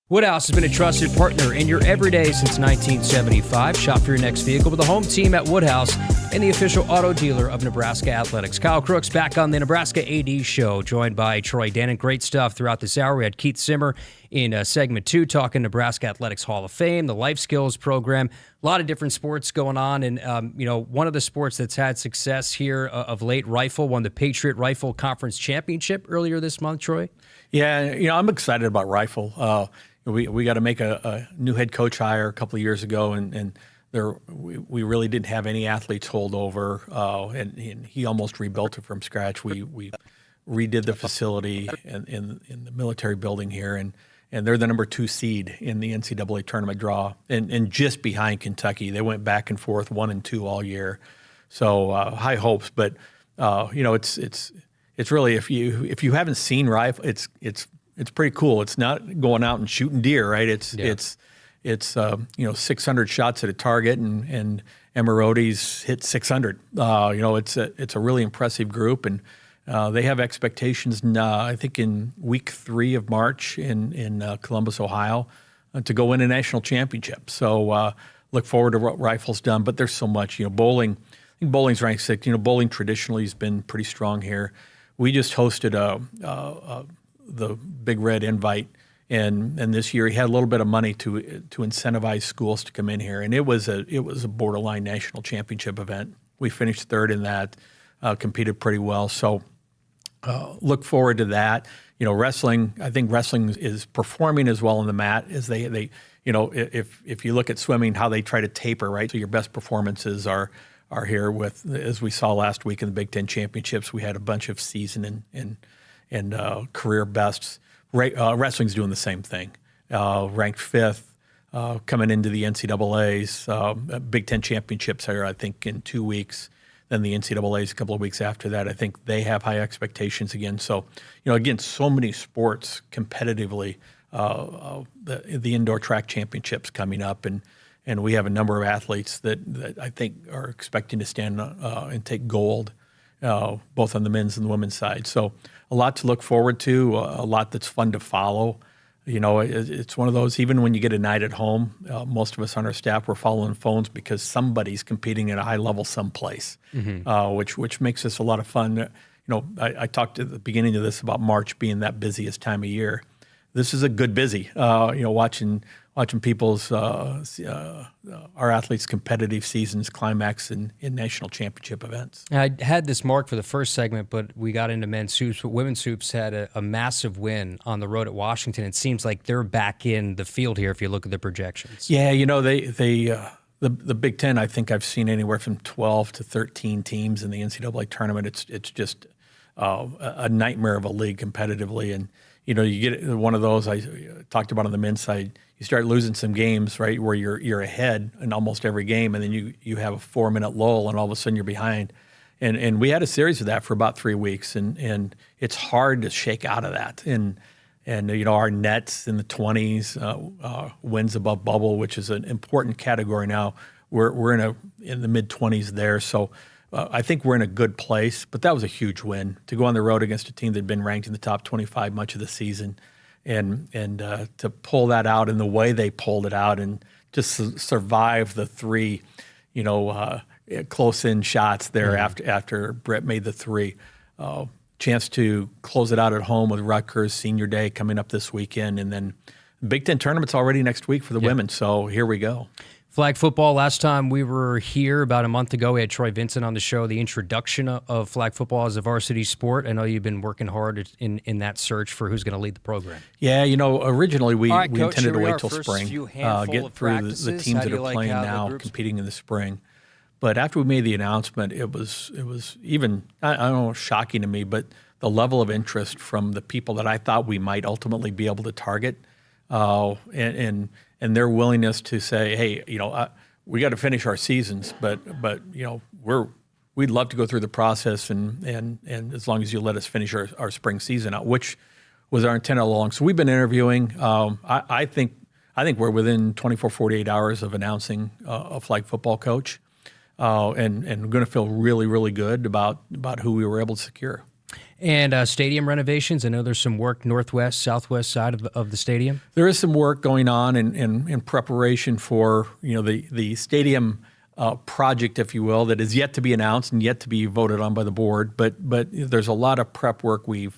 Woodhouse has been a trusted partner in your everyday since 1975. Shop for your next vehicle with the home team at Woodhouse and the official auto dealer of Nebraska Athletics. Kyle Crooks back on the Nebraska AD Show, joined by Troy Dannon. Great stuff throughout this hour. We had Keith Zimmer in segment 2 talking Nebraska Athletics Hall of Fame, the Life Skills program. A lot of different sports going on, and one of the sports that's had success here of late, rifle, won the Patriot Rifle Conference Championship earlier this month. Troy, yeah, I'm excited about rifle. We got to make a new head coach hire a couple of years ago, and we really didn't have any athletes hold over, and he almost rebuilt it from scratch. We redid the facility in the military building here, and they're the number 2 seed in the NCAA tournament draw, and just behind Kentucky. They went back and forth 1 and 2 all year, so high hopes. But it's really, if you haven't seen rifle, it's pretty cool. It's not going out and shooting deer, right? It's 600 shots at a target, and Emirati's hit 600. It's a really impressive group, and they have expectations, I think, in week 3 of March in Columbus, Ohio, to go win a national championship. So look forward to what rifle's done. But there's so much. Bowling. I think bowling's ranked 6th. Bowling traditionally has been pretty strong here. We just hosted the Big Red Invite, and this year he had a little bit of money to incentivize schools to come in here, and it was a borderline national championship event. We finished 3rd in that, competed pretty well. So. Look forward to that. Wrestling. I think wrestling is performing as well on the mat as they. If you look at swimming, how they try to taper, right? So your best performances are here with, as we saw last week in the Big Ten championships. We had a bunch of season and career bests. Wrestling's doing the same thing. Ranked 5th, coming into the NCAA's Big Ten championships here, I think, in 2 weeks. Then the NCAA's a couple of weeks after that. I think they have high expectations again. So, again, so many sports competitively. The indoor track championships coming up, and we have a number of athletes that I think are expecting to stand and take gold, both on the men's and the women's side. So a lot to look forward to, a lot that's fun to follow. It's one of those, even when you get a night at home, most of us on our staff, we're following phones because somebody's competing at a high level someplace, which makes this a lot of fun. I talked at the beginning of this about March being that busiest time of year. This is a good busy, watching people's, our athletes' competitive seasons climax in national championship events. I had this marked for the first segment, but we got into men's hoops. But women's hoops had a massive win on the road at Washington. It seems like they're back in the field here if you look at the projections. Yeah, the Big Ten, I think I've seen anywhere from 12 to 13 teams in the NCAA tournament. It's just a nightmare of a league competitively. And, you get one of those I talked about on the men's side. You start losing some games, right, where you're ahead in almost every game, and then you have a 4-minute lull, and all of a sudden you're behind. And we had a series of that for about 3 weeks, and it's hard to shake out of that. And our nets in the 20s, wins above bubble, which is an important category now. We're in the mid-20s there, so I think we're in a good place. But that was a huge win to go on the road against a team that had been ranked in the top 25 much of the season. And to pull that out in the way they pulled it out and just survive the 3, close-in shots there after Brett made the 3. Chance to close it out at home with Rutgers Senior Day coming up this weekend. And then Big Ten tournament's already next week for the women, so here we go. Flag football, last time we were here about a month ago, we had Troy Vincent on the show, the introduction of flag football as a varsity sport. I know you've been working hard in that search for who's going to lead the program. Yeah, originally we Coach, intended to wait till spring, get through the teams that are playing now, competing in the spring. But after we made the announcement, it was even, I don't know, shocking to me, but the level of interest from the people that I thought we might ultimately be able to target, and their willingness to say, hey, we got to finish our seasons, but we'd love to go through the process, and as long as you let us finish our spring season out, which was our intent all along. So we've been interviewing. I think we're within 24, 48 hours of announcing a flag football coach, and we're going to feel really, really good about who we were able to secure. And stadium renovations, I know there's some work northwest, southwest side of the stadium. There is some work going on in preparation for the stadium project, if you will, that is yet to be announced and yet to be voted on by the board. But there's a lot of prep work we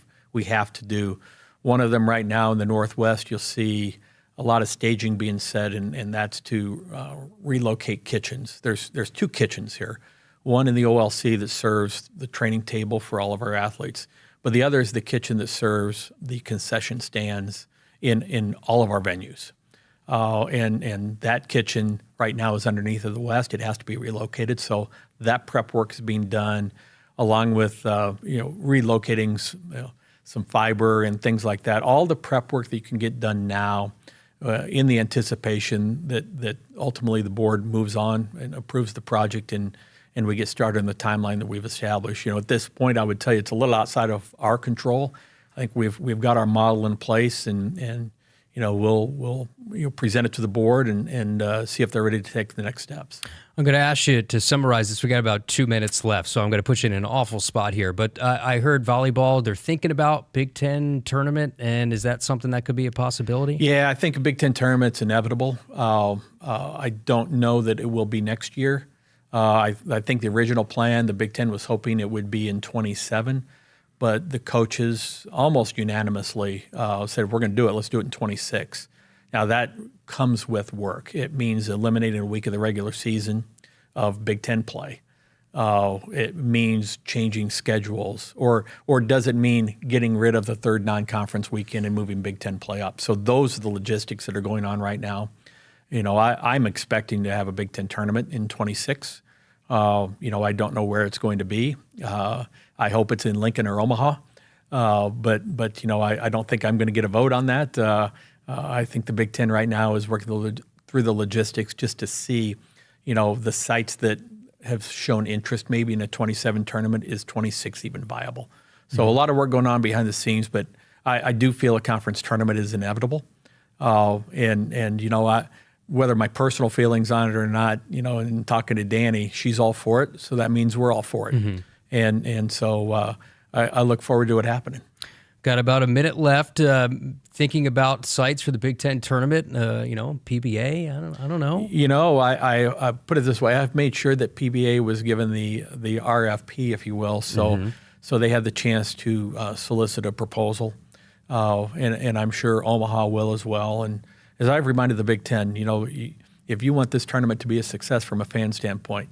have to do. One of them right now in the northwest, you'll see a lot of staging being said, and that's to relocate kitchens. There's 2 kitchens here. One in the OLC that serves the training table for all of our athletes, but the other is the kitchen that serves the concession stands in all of our venues. And that kitchen right now is underneath of the West. It has to be relocated. So that prep work is being done, along with relocating some fiber and things like that. All the prep work that you can get done now, in the anticipation that ultimately the board moves on and approves the project and we get started in the timeline that we've established. At this point, I would tell you it's a little outside of our control. I think we've got our model in place, and we'll present it to the board and see if they're ready to take the next steps. I'm going to ask you to summarize this. We got about 2 minutes left, so I'm going to put you in an awful spot here. But I heard volleyball, they're thinking about Big Ten tournament, and is that something that could be a possibility? Yeah, I think a Big Ten tournament's inevitable. I don't know that it will be next year. I think the original plan, the Big Ten was hoping it would be in 27, but the coaches almost unanimously said, if we're going to do it, let's do it in 26. Now, that comes with work. It means eliminating a week of the regular season of Big Ten play. It means changing schedules. Or does it mean getting rid of the third non-conference weekend and moving Big Ten play up? So those are the logistics that are going on right now. I'm expecting to have a Big Ten tournament in 26. I don't know where it's going to be. I hope it's in Lincoln or Omaha. But I don't think I'm going to get a vote on that. I think the Big Ten right now is working through the logistics just to see, the sites that have shown interest maybe in a 27 tournament, is 26 even viable. So a lot of work going on behind the scenes, but I do feel a conference tournament is inevitable. Whether my personal feelings on it or not, in talking to Danny, she's all for it. So that means we're all for it. Mm-hmm. So I look forward to it happening. Got about a minute left. Thinking about sites for the Big Ten tournament, PBA, I don't know. I put it this way. I've made sure that PBA was given the RFP, if you will. So they had the chance to solicit a proposal. And I'm sure Omaha will as well. And as I've reminded the Big Ten, if you want this tournament to be a success from a fan standpoint,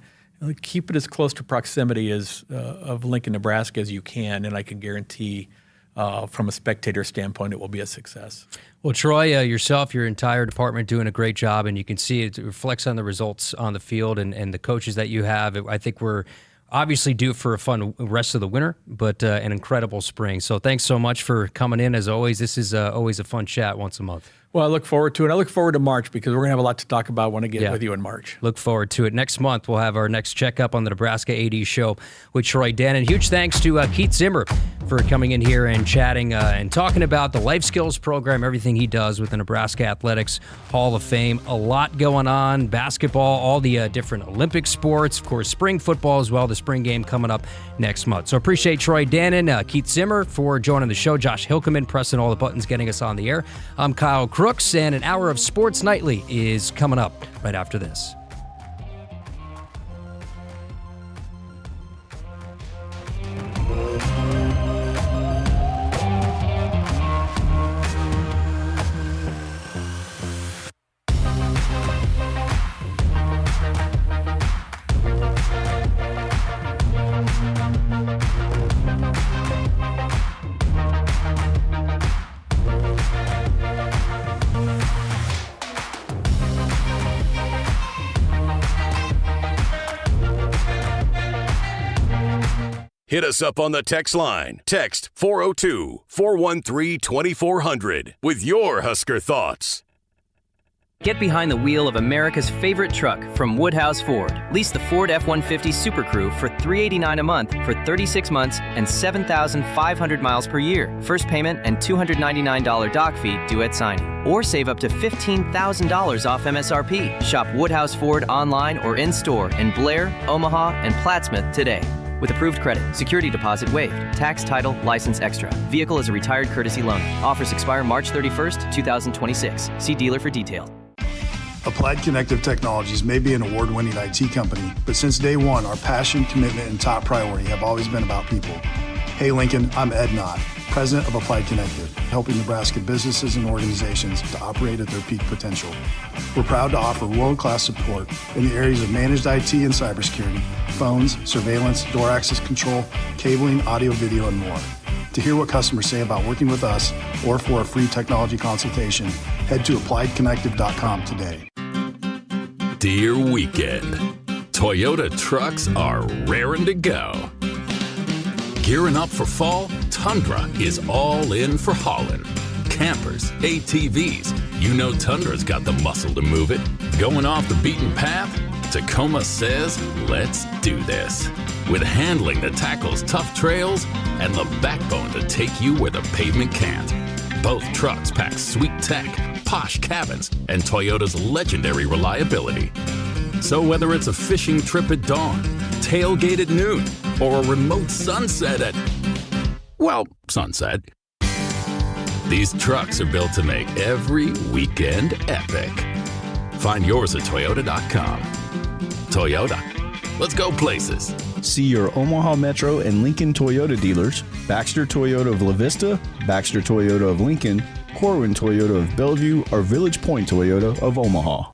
keep it as close to proximity of Lincoln, Nebraska as you can, and I can guarantee from a spectator standpoint it will be a success. Well, Troy, yourself, your entire department doing a great job, and you can see it reflects on the results on the field and the coaches that you have. I think we're obviously due for a fun rest of the winter, but an incredible spring. So thanks so much for coming in, as always. This is always a fun chat once a month. Well, I look forward to it. I look forward to March because we're going to have a lot to talk about when I get with you in March. Look forward to it. Next month, we'll have our next checkup on the Nebraska AD Show with Troy Dannon. Huge thanks to Keith Zimmer for coming in here and chatting and talking about the life skills program, everything he does with the Nebraska Athletics Hall of Fame. A lot going on, basketball, all the different Olympic sports, of course, spring football as well, the spring game coming up next month. So appreciate Troy Dannon, Keith Zimmer for joining the show, Josh Hilkeman pressing all the buttons, getting us on the air. I'm Kyle Crooks, and an hour of Sports Nightly is coming up right after this. Hit us up on the text line. Text 402-413-2400 with your Husker thoughts. Get behind the wheel of America's favorite truck from Woodhouse Ford. Lease the Ford F-150 Super Crew for $389 a month for 36 months and 7,500 miles per year. First payment and $299 dock fee due at signing. Or save up to $15,000 off MSRP. Shop Woodhouse Ford online or in-store in Blair, Omaha, and Plattsmouth today. With approved credit, security deposit waived, tax, title, license extra. Vehicle is a retired courtesy loaner. Offers expire March 31st, 2026. See dealer for details. Applied Connective Technologies may be an award-winning IT company, but since day one, our passion, commitment, and top priority have always been about people. Hey Lincoln, I'm Ed Knott, President of Applied Connected, helping Nebraska businesses and organizations to operate at their peak potential. We're proud to offer world-class support in the areas of managed IT and cybersecurity, phones, surveillance, door access control, cabling, audio, video, and more. To hear what customers say about working with us or for a free technology consultation, head to appliedconnective.com today. Dear Weekend, Toyota trucks are raring to go. Gearing up for fall, Tundra is all in for hauling. Campers, ATVs, you know Tundra's got the muscle to move it. Going off the beaten path? Tacoma says, let's do this. With handling that tackles tough trails and the backbone to take you where the pavement can't. Both trucks pack sweet tech, posh cabins, and Toyota's legendary reliability. So whether it's a fishing trip at dawn, tailgate at noon, or a remote sunset at, well, sunset, these trucks are built to make every weekend epic. Find yours at Toyota.com. Toyota, let's go places. See your Omaha Metro and Lincoln Toyota dealers, Baxter Toyota of La Vista, Baxter Toyota of Lincoln, Corwin Toyota of Bellevue, or Village Point Toyota of Omaha.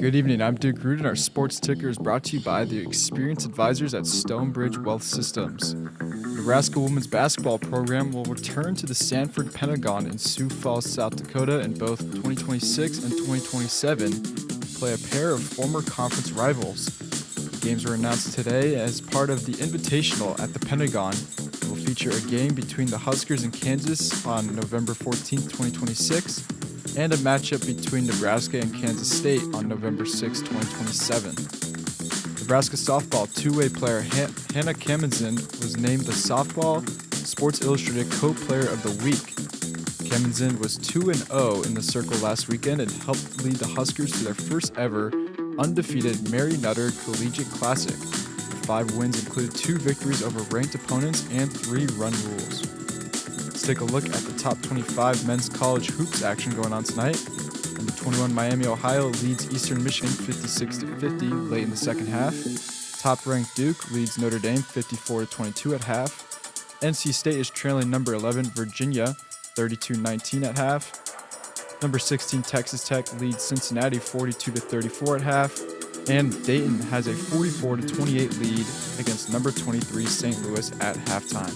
Good evening, I'm Duke Root, and our sports ticker is brought to you by the experienced advisors at Stonebridge Wealth Systems. The Nebraska women's basketball program will return to the Sanford Pentagon in Sioux Falls, South Dakota in both 2026 and 2027 to play a pair of former conference rivals. The games were announced today as part of the Invitational at the Pentagon. It will feature a game between the Huskers and Kansas on November 14th, 2026, and a matchup between Nebraska and Kansas State on November 6, 2027. Nebraska softball two-way player Hannah Kamenzind was named the Softball Sports Illustrated Co-Player of the Week. Kamenzind was 2-0 in the circle last weekend and helped lead the Huskers to their first ever undefeated Mary Nutter Collegiate Classic. The 5 wins included 2 victories over ranked opponents and 3 run rules. Let's take a look at the top 25 men's college hoops action going on tonight. Number 21 Miami, Ohio leads Eastern Michigan 56-50 late in the second half. Top-ranked Duke leads Notre Dame 54-22 at half. NC State is trailing number 11 Virginia 32-19 at half. Number 16 Texas Tech leads Cincinnati 42-34 at half. And Dayton has a 44-28 lead against number 23 St. Louis at halftime.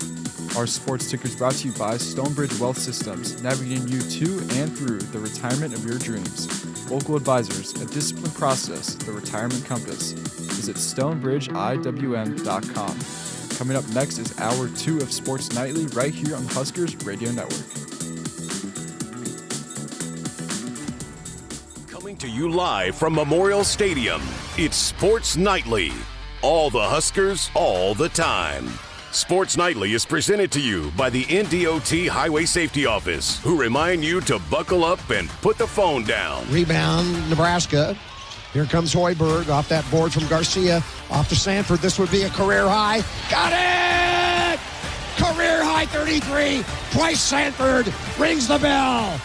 Our sports ticker is brought to you by Stonebridge Wealth Systems, navigating you to and through the retirement of your dreams. Local advisors, a disciplined process, the retirement compass. Visit stonebridgeiwm.com. Coming up next is Hour 2 of Sports Nightly right here on the Huskers Radio Network. Coming to you live from Memorial Stadium, it's Sports Nightly. All the Huskers, all the time. Sports Nightly is presented to you by the NDOT Highway Safety Office, who remind you to buckle up and put the phone down. Rebound, Nebraska. Here comes Hoiberg off that board from Garcia. Off to Sanford. This would be a career high. Got it! Career high 33. Twice Sanford rings the bell.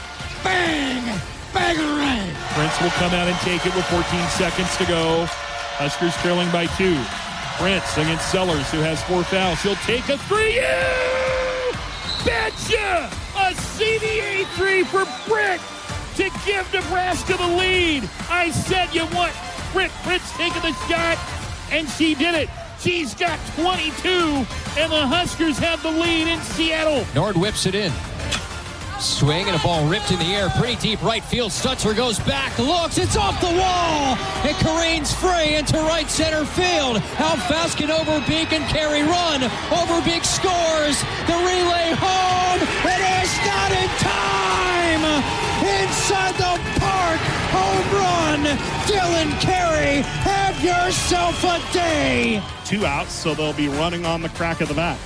Bang! Bang and ring. Prince will come out and take it with 14 seconds to go. Huskers trailing by 2. Prince against Sellers, who has 4 fouls. He'll take a 3. You betcha! A CBA 3 for Britt to give Nebraska the lead. I said you want Britt. Britt's taking the shot, and she did it. She's got 22, and the Huskers have the lead in Seattle. Nord whips it in. Swing and a ball ripped in the air. Pretty deep right field. Stutzer goes back, looks. It's off the wall. It careens free into right center field. How fast can Overbeek and Carey run? Overbeek scores. The relay home. It is not in time. Inside the park. Home run. Dylan Carey. Have yourself a day. 2 outs, so they'll be running on the crack of the bat.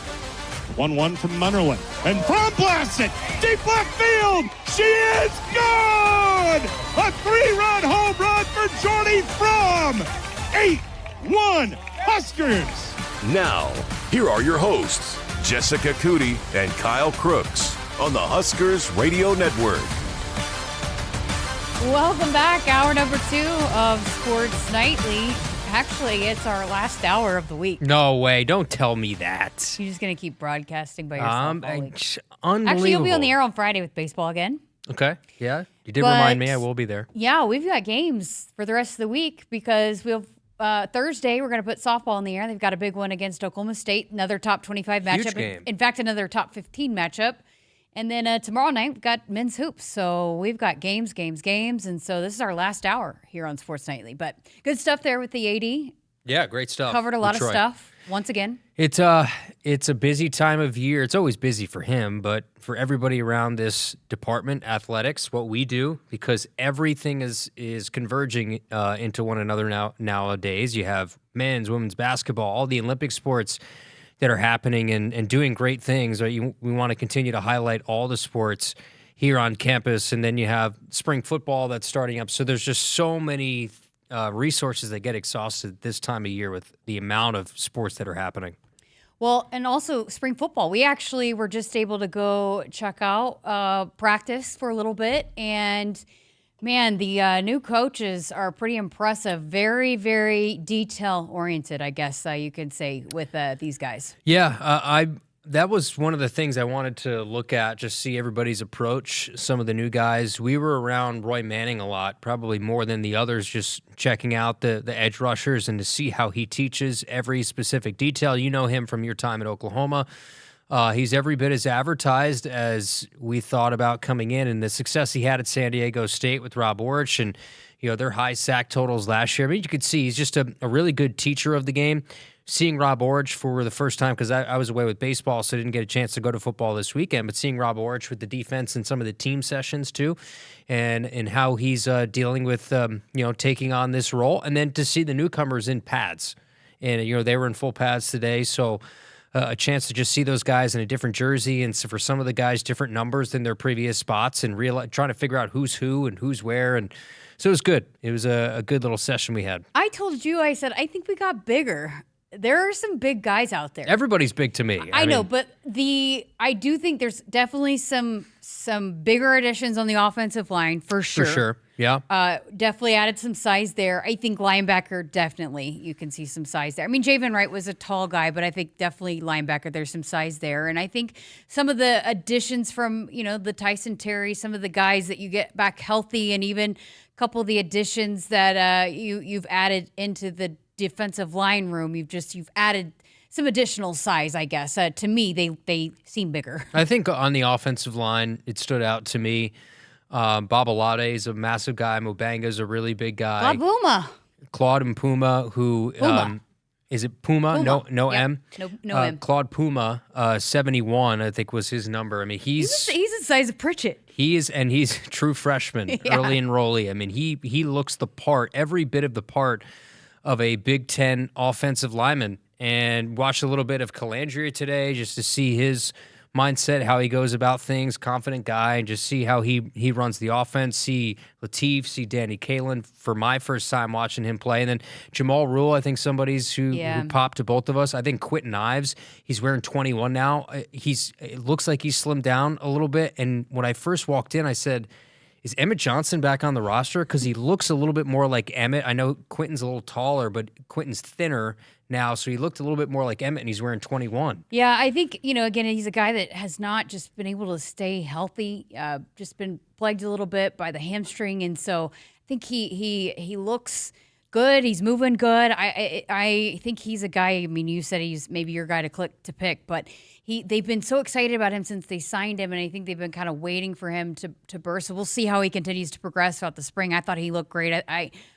1-1 from Munnerlyn. And Fromm blasts it. Deep left field. She is good! A 3-run home run for Jordy Fromm. 8-1 Huskers. Now, here are your hosts, Jessica Coody and Kyle Crooks on the Huskers Radio Network. Welcome back. Hour number 2 of Sports Nightly. Actually, it's our last hour of the week. No way. Don't tell me that. You're just going to keep broadcasting by yourself all week. Unbelievable. Actually, you'll be on the air on Friday with baseball again. Okay. Yeah. You did remind me. I will be there. Yeah, we've got games for the rest of the week because we'll Thursday, we're going to put softball in the air. They've got a big one against Oklahoma State, another top 25 matchup. Huge game. In fact, another top 15 matchup. And then tomorrow night, we've got men's hoops. So we've got games. And so this is our last hour here on Sports Nightly. But good stuff there with the AD. Yeah, great stuff. Covered a lot of stuff once again. It's a busy time of year. It's always busy for him, but for everybody around this department, athletics, what we do, because everything is converging into one another nowadays. You have men's, women's basketball, all the Olympic sports that are happening and doing great things. We want to continue to highlight all the sports here on campus, and then you have spring football that's starting up. So there's just so many resources that get exhausted this time of year with the amount of sports that are happening. Well, and also spring football. We actually were just able to go check out practice for a little bit, and man, the new coaches are pretty impressive. Very, very detail-oriented, I guess you could say, with these guys. Yeah, That was one of the things I wanted to look at, just see everybody's approach, some of the new guys. We were around Roy Manning a lot, probably more than the others, just checking out the edge rushers and to see how he teaches every specific detail. You know him from your time at Oklahoma. He's every bit as advertised as we thought about coming in, and the success he had at San Diego State with Rob Orch and their high sack totals last year. I mean, you could see he's just a really good teacher of the game. Seeing Rob Orch for the first time, because I was away with baseball, so I didn't get a chance to go to football this weekend, but seeing Rob Orch with the defense and some of the team sessions too, and how he's dealing with taking on this role, and then to see the newcomers in pads, and they were in full pads today, so a chance to just see those guys in a different jersey, and so for some of the guys, different numbers than their previous spots, and trying to figure out who's who and who's where, and so it was good. It was a good little session we had. I told you, I said, I think we got bigger. There are some big guys out there. Everybody's big to me. I know, but I do think there's definitely some bigger additions on the offensive line for sure. For sure, yeah. Definitely added some size there. I think linebacker, definitely you can see some size there. I mean, Javen Wright was a tall guy, but I think definitely linebacker, there's some size there. And I think some of the additions from, the Tyson Terry, some of the guys that you get back healthy, and even a couple of the additions that you've added into the defensive line room, you've added some additional size, I guess. To me, they seem bigger. I think on the offensive line, it stood out to me. Bob Alade is a massive guy. Mobanga's a really big guy. Claude Mpuma, who is it Puma? No yep. M. No M. Claude Puma, 71, I think was his number. I mean, he's the size of Pritchett. He is, and he's a true freshman, early enrollee. I mean, he looks the part, every bit of the part of a Big Ten offensive lineman, and watched a little bit of Calandria today just to see his mindset, how he goes about things, confident guy, and just see how he runs the offense, see Latif, see Danny Kalen for my first time watching him play. And then Jamal Rhule, I think somebody's who popped to both of us. I think Quentin Ives, he's wearing 21 now. It looks like he's slimmed down a little bit. And when I first walked in, I said, is Emmett Johnson back on the roster? Because he looks a little bit more like Emmett. I know Quentin's a little taller, but Quentin's thinner now, so he looked a little bit more like Emmett, and he's wearing 21. Yeah, I think, again, he's a guy that has not just been able to stay healthy, just been plagued a little bit by the hamstring, and so I think he looks good. He's moving good. I think he's a guy, I mean, you said he's maybe your guy to pick, but they've been so excited about him since they signed him, and I think they've been kind of waiting for him to burst. So we'll see how he continues to progress throughout the spring. I thought he looked great.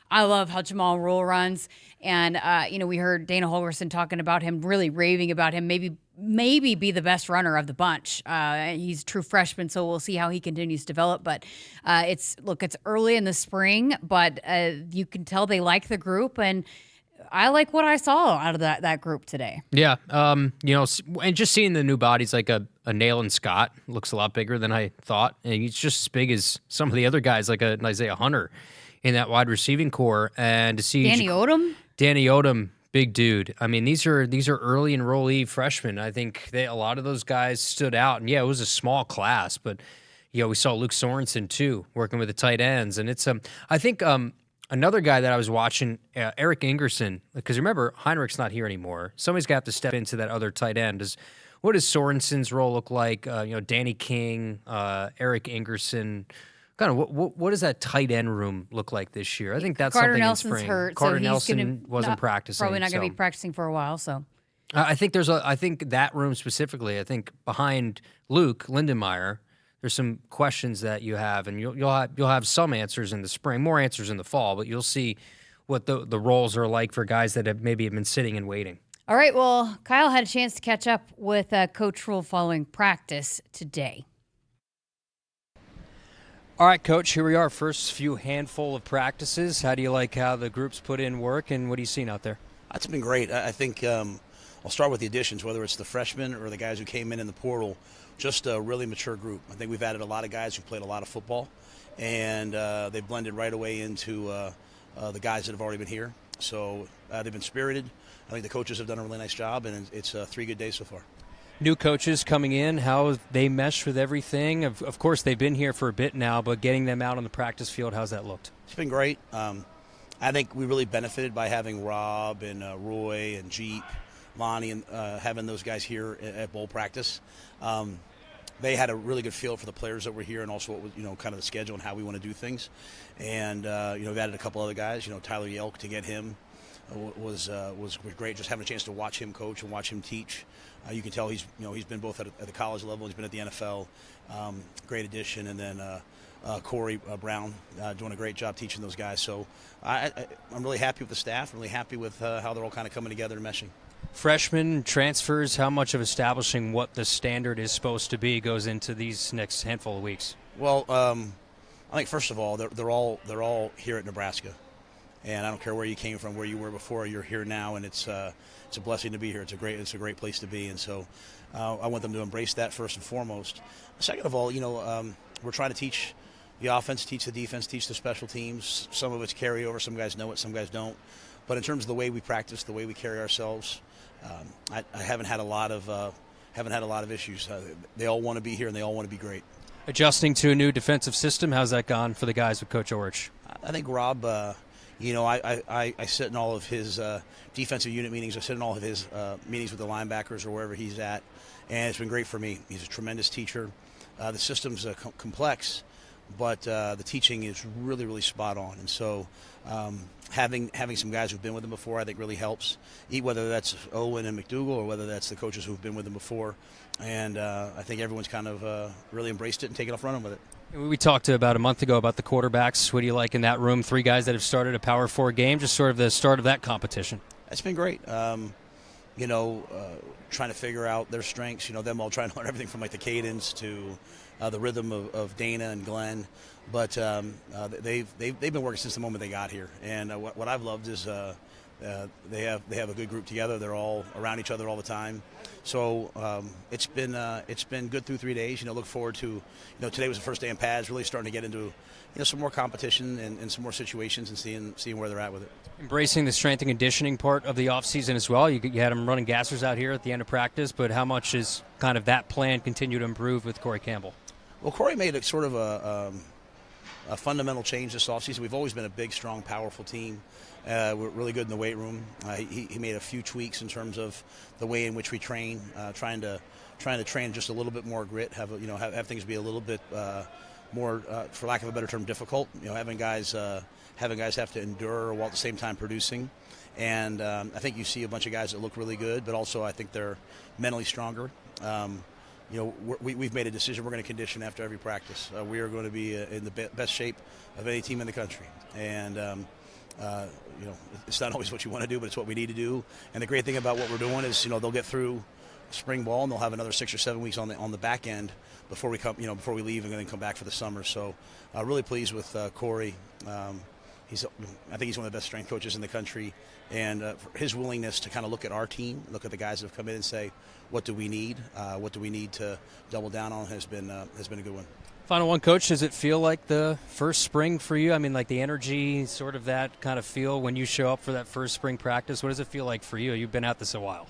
I love how Jamal Rhule runs, and we heard Dana Holgorsen talking about him, really raving about him. Maybe be the best runner of the bunch. He's a true freshman, so we'll see how he continues to develop. But it's early in the spring, but you can tell they like the group, and I like what I saw out of that group today. Yeah, and just seeing the new bodies like a Nayland Scott looks a lot bigger than I thought, and he's just as big as some of the other guys, like an Isaiah Hunter in that wide receiving core, and to see Danny Odom, big dude. I mean, these are early enrollee freshmen. I think a lot of those guys stood out, and it was a small class, but we saw Luke Sorensen too, working with the tight ends, and it's I think another guy that I was watching, Eric Ingerson, because remember Heinrich's not here anymore. Somebody's got to step into that other tight end. What does Sorensen's role look like? Danny King, Eric Ingerson. Kind of what does that tight end room look like this year? I think that's Carter something Nelson's in spring. hurt, Carter so Nelson wasn't practicing. Probably not going to be practicing for a while. So I think I think that room specifically. I think behind Luke Lindenmeyer, there's some questions that you have, and you'll have some answers in the spring, more answers in the fall, but you'll see what the roles are like for guys that have been sitting and waiting. All right. Well, Kyle had a chance to catch up with Coach Rhule following practice today. All right, Coach, here we are. First few handful of practices. How do you like how the group's put in work, and what are you seeing out there? It's been great. I think I'll start with the additions, whether it's the freshmen or the guys who came in the portal, just a really mature group. I think we've added a lot of guys who played a lot of football, and they've blended right away into the guys that have already been here. So they've been spirited. I think the coaches have done a really nice job, and it's 3 good days so far. New coaches coming in, how have they meshed with everything? Of course, they've been here for a bit now, but getting them out on the practice field, how's that looked? It's been great. I think we really benefited by having Rob and Roy and Jeep Lonnie, and having those guys here at bowl practice. They had a really good feel for the players that were here, and also what was, kind of the schedule and how we want to do things. And we've added a couple other guys. Tyler Yelk, to get him was great. Just having a chance to watch him coach and watch him teach. You can tell he's been both at the college level. He's been at the NFL. Great addition. And then Corey Brown doing a great job teaching those guys. So I'm really happy with the staff. Really happy with how they're all kind of coming together and meshing. Freshmen, transfers, how much of establishing what the standard is supposed to be goes into these next handful of weeks? Well, I think first of all, they're all here at Nebraska, and I don't care where you came from, where you were before, you're here now, and it's a blessing to be here. It's a great place to be, and so I want them to embrace that first and foremost. Second of all, we're trying to teach the offense, teach the defense, teach the special teams. Some of it's carryover. Some guys know it, some guys don't. But in terms of the way we practice, the way we carry ourselves, I haven't had a lot of issues. They all want to be here and they all want to be great. Adjusting to a new defensive system, how's that gone for the guys with Coach Orich? I think Rob, I sit in all of his defensive unit meetings. I sit in all of his meetings with the linebackers or wherever he's at, and it's been great for me. He's a tremendous teacher. The system's complex, but the teaching is really, really spot on. And so having some guys who've been with him before, I think really helps, whether that's Owen and McDougal or whether that's the coaches who've been with him before. And I think everyone's kind of really embraced it and taken off running with it. We talked about a month ago about the quarterbacks. What do you like in that room? 3 guys that have started a Power 4 game, just sort of the start of that competition. It's been great. Trying to figure out their strengths, them all trying to learn everything from like the cadence to the rhythm of Dana and Glenn. But they've been working since the moment they got here. And what I've loved is they have a good group together. They're all around each other all the time. So it's been good through 3 days. Look forward to, today was the first day in pads, really starting to get into some more competition and some more situations and seeing where they're at with it. Embracing the strength and conditioning part of the offseason as well. You had them running gassers out here at the end of practice, but how much is kind of that plan continue to improve with Corey Campbell? Well, Corey made a sort of a fundamental change this offseason. We've always been a big, strong, powerful team. We're really good in the weight room. He made a few tweaks in terms of the way in which we train, trying to train just a little bit more grit, have things be a little bit more, for lack of a better term, difficult. Having guys have to endure while at the same time producing. And I think you see a bunch of guys that look really good, but also I think they're mentally stronger. We've made a decision. We're going to condition after every practice. We are going to be in the best shape of any team in the country. And it's not always what you want to do, but it's what we need to do. And the great thing about what we're doing is, they'll get through spring ball and they'll have another 6 or 7 weeks on the back end before we leave and then come back for the summer. So really pleased with Corey. I think he's one of the best strength coaches in the country, and his willingness to kind of look at our team, look at the guys that have come in and say, what do we need? What do we need to double down on has been a good one. Final one, Coach, does it feel like the first spring for you? I mean, like the energy, sort of that kind of feel when you show up for that first spring practice. What does it feel like for you? You've been at this a while.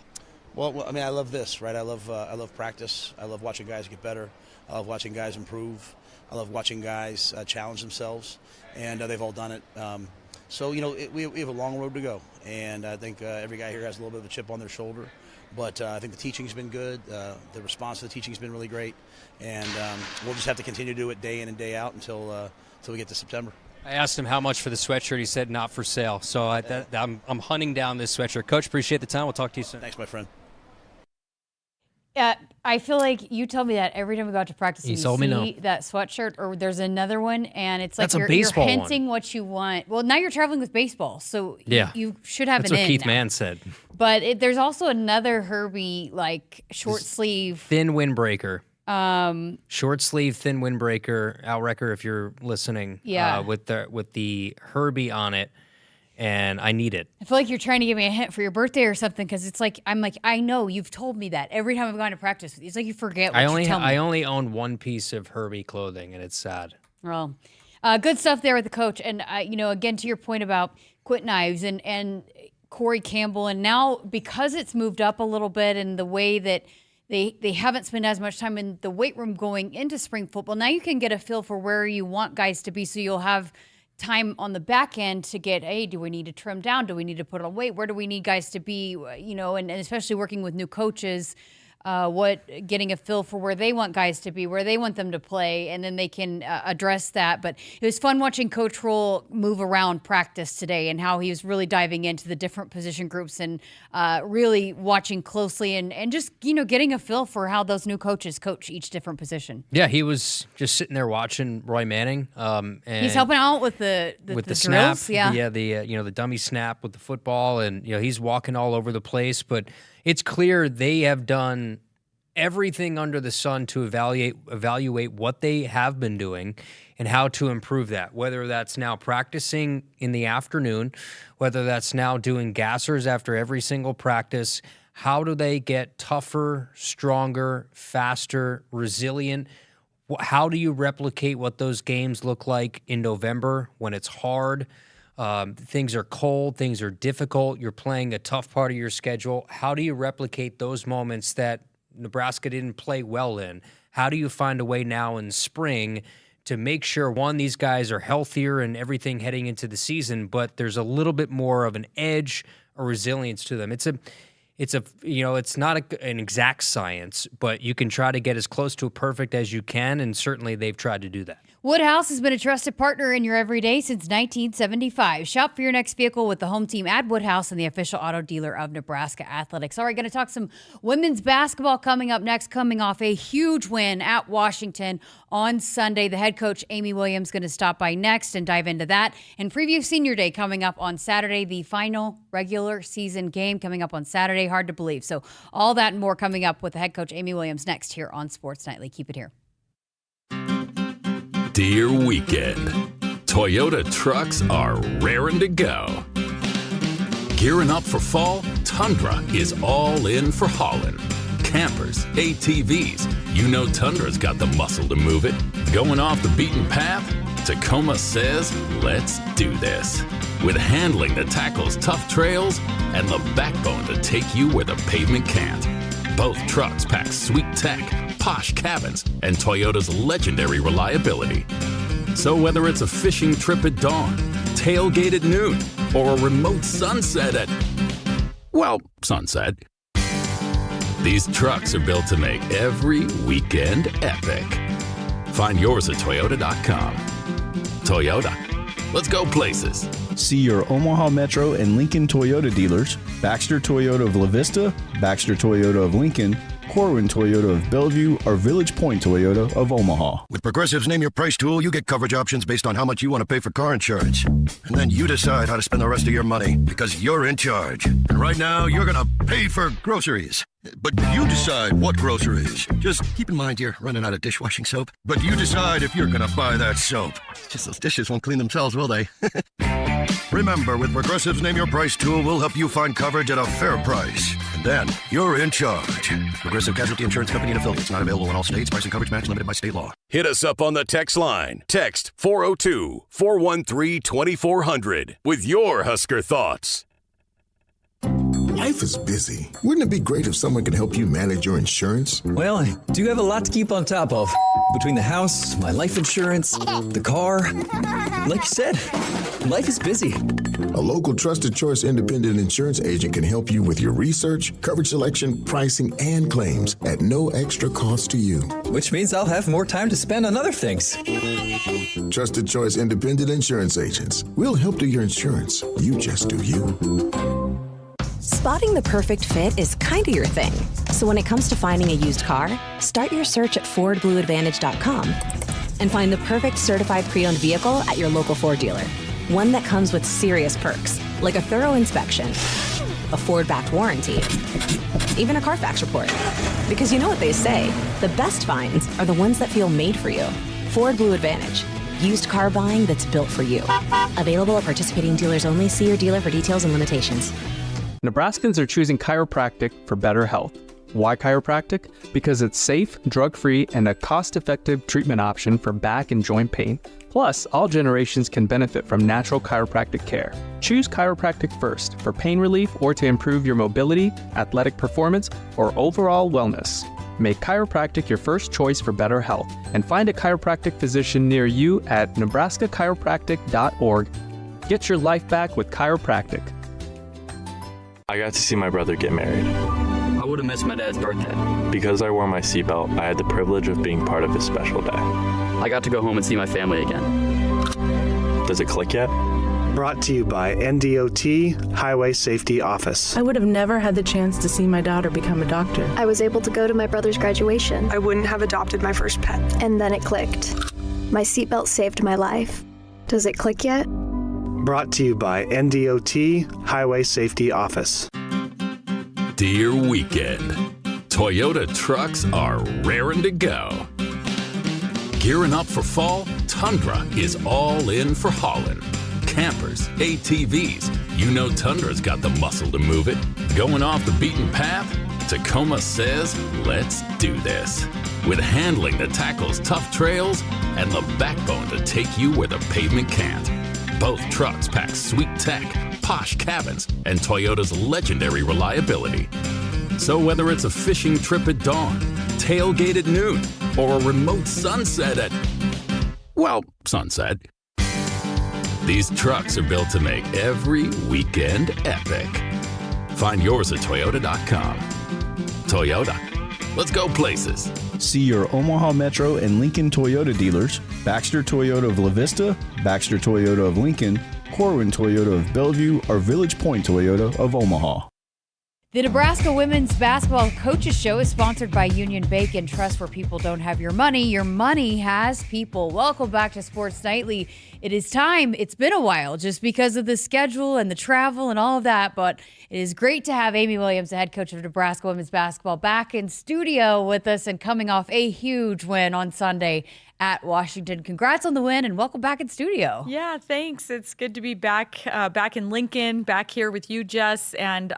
Well, I mean, I love this, right? I love practice. I love watching guys get better. I love watching guys improve. I love watching guys challenge themselves, and they've all done it. So, we have a long road to go, and I think every guy here has a little bit of a chip on their shoulder. But I think the teaching's been good. The response to the teaching's been really great, and we'll just have to continue to do it day in and day out until we get to September. I asked him how much for the sweatshirt. He said not for sale. So I'm hunting down this sweatshirt. Coach, appreciate the time. We'll talk to you soon. Thanks, my friend. I feel like you tell me that every time we go out to practice. He and told you me see that sweatshirt, or there's another one, and it's like That's you're hinting what you want. Well, now you're traveling with baseball, so you should have That's an what in Keith now. Mann said. But there's also another Herbie, like short sleeve. Thin windbreaker. Short sleeve, thin windbreaker. Al Recker, if you're listening. Yeah. With the Herbie on it. And I need it. I feel like you're trying to give me a hint for your birthday or something, because it's like I know you've told me that every time I've gone to practice with you. It's like you forget what you tell me. I only own one piece of Herbie clothing, and it's sad. Well, good stuff there with the coach. And, again, to your point about Quit Knives and Corey Campbell, and now because it's moved up a little bit and the way that they haven't spent as much time in the weight room going into spring football, now you can get a feel for where you want guys to be, so you'll have time on the back end to get, hey, do we need to trim down? Do we need to put on weight? Where do we need guys to be? And especially working with new coaches, getting a feel for where they want guys to be, where they want them to play, and then they can address that. But it was fun watching Coach Rhule move around practice today and how he was really diving into the different position groups and really watching closely and just, getting a feel for how those new coaches coach each different position. Yeah, he was just sitting there watching Roy Manning. And he's helping out with the snap, drills. Yeah, the dummy snap with the football, and he's walking all over the place. But it's clear they have done everything under the sun to evaluate what they have been doing and how to improve that, whether that's now practicing in the afternoon, whether that's now doing gassers after every single practice. How do they get tougher, stronger, faster, resilient? How do you replicate what those games look like in November when it's hard? Things are cold, things are difficult, you're playing a tough part of your schedule. How do you replicate those moments that Nebraska didn't play well in? How do you find a way now in spring to make sure, one, these guys are healthier and everything heading into the season, but there's a little bit more of an edge or resilience to them? It's not an exact science, but you can try to get as close to a perfect as you can, and certainly they've tried to do that. Woodhouse has been a trusted partner in your everyday since 1975. Shop for your next vehicle with the home team at Woodhouse and the official auto dealer of Nebraska Athletics. All right, going to talk some women's basketball coming up next, coming off a huge win at Washington on Sunday. The head coach, Amy Williams, going to stop by next and dive into that. And preview Senior Day coming up on Saturday, the final regular season game coming up on Saturday. Hard to believe. So all that and more coming up with the head coach, Amy Williams, next here on Sports Nightly. Keep it here. Dear Weekend, Toyota trucks are raring to go. Gearing up for fall, Tundra is all in for hauling. Campers, ATVs, Tundra's got the muscle to move it. Going off the beaten path, Tacoma says, let's do this. With handling that tackles tough trails and the backbone to take you where the pavement can't. Both trucks pack sweet tech, posh cabins, and Toyota's legendary reliability. So whether it's a fishing trip at dawn, tailgate at noon, or a remote sunset sunset, these trucks are built to make every weekend epic. Find yours at Toyota.com. Toyota, let's go places. See your Omaha Metro and Lincoln Toyota dealers, Baxter Toyota of La Vista, Baxter Toyota of Lincoln, Corwin Toyota of Bellevue, or Village Point Toyota of Omaha. With Progressive's Name Your Price tool, you get coverage options based on how much you want to pay for car insurance. And then you decide how to spend the rest of your money, because you're in charge. And right now, you're going to pay for groceries. But you decide what groceries. Just keep in mind you're running out of dishwashing soap. But you decide if you're going to buy that soap. Just those dishes won't clean themselves, will they? Remember, with Progressive's Name Your Price tool, we'll help you find coverage at a fair price. And then you're in charge. Progressive Casualty Insurance Company and Affiliates. Not available in all states. Price and coverage match limited by state law. Hit us up on the text line. Text 402-413-2400 with your Husker thoughts. Life is busy. Wouldn't it be great if someone could help you manage your insurance? Well, I do have a lot to keep on top of. Between the house, my life insurance, the car. Like you said, life is busy. A local Trusted Choice independent insurance agent can help you with your research, coverage selection, pricing, and claims at no extra cost to you. Which means I'll have more time to spend on other things. Trusted Choice independent insurance agents. We'll help do your insurance. You just do you. Spotting the perfect fit is kind of your thing. So when it comes to finding a used car, start your search at FordBlueAdvantage.com and find the perfect certified pre-owned vehicle at your local Ford dealer. One that comes with serious perks, like a thorough inspection, a Ford-backed warranty, even a Carfax report. Because you know what they say, the best finds are the ones that feel made for you. Ford Blue Advantage. Used car buying that's built for you. Available at participating dealers only. See your dealer for details and limitations. Nebraskans are choosing chiropractic for better health. Why chiropractic? Because it's safe, drug-free, and a cost-effective treatment option for back and joint pain. Plus, all generations can benefit from natural chiropractic care. Choose chiropractic first for pain relief or to improve your mobility, athletic performance, or overall wellness. Make chiropractic your first choice for better health and find a chiropractic physician near you at nebraskachiropractic.org. Get your life back with chiropractic. I got to see my brother get married. I would have missed my dad's birthday. Because I wore my seatbelt, I had the privilege of being part of his special day. I got to go home and see my family again. Does it click yet? Brought to you by NDOT Highway Safety Office. I would have never had the chance to see my daughter become a doctor. I was able to go to my brother's graduation. I wouldn't have adopted my first pet. And then it clicked. My seatbelt saved my life. Does it click yet? Brought to you by NDOT Highway Safety Office. Dear weekend, Toyota trucks are raring to go. Gearing up for fall, Tundra is all in for hauling. Campers, ATVs, you know Tundra's got the muscle to move it. Going off the beaten path? Tacoma says, let's do this. With handling that tackles tough trails and the backbone to take you where the pavement can't. Both trucks pack sweet tech, posh cabins, and Toyota's legendary reliability. So whether it's a fishing trip at dawn, tailgate at noon, or a remote sunset at, well, sunset, these trucks are built to make every weekend epic. Find yours at Toyota.com. Toyota, let's go places. See your Omaha Metro and Lincoln Toyota dealers, Baxter Toyota of La Vista, Baxter Toyota of Lincoln, Corwin Toyota of Bellevue, or Village Point Toyota of Omaha. The Nebraska Women's Basketball Coaches Show is sponsored by Union Bank and Trust, where people don't have your money. Your money has people. Welcome back to Sports Nightly. It is time. It's been a while just because of the schedule and the travel and all of that, but it is great to have Amy Williams, the head coach of Nebraska Women's Basketball, back in studio with us and coming off a huge win on Sunday at Washington. Congrats on the win and welcome back in studio. Yeah, thanks. It's good to be back in Lincoln, back here with you, Jess, and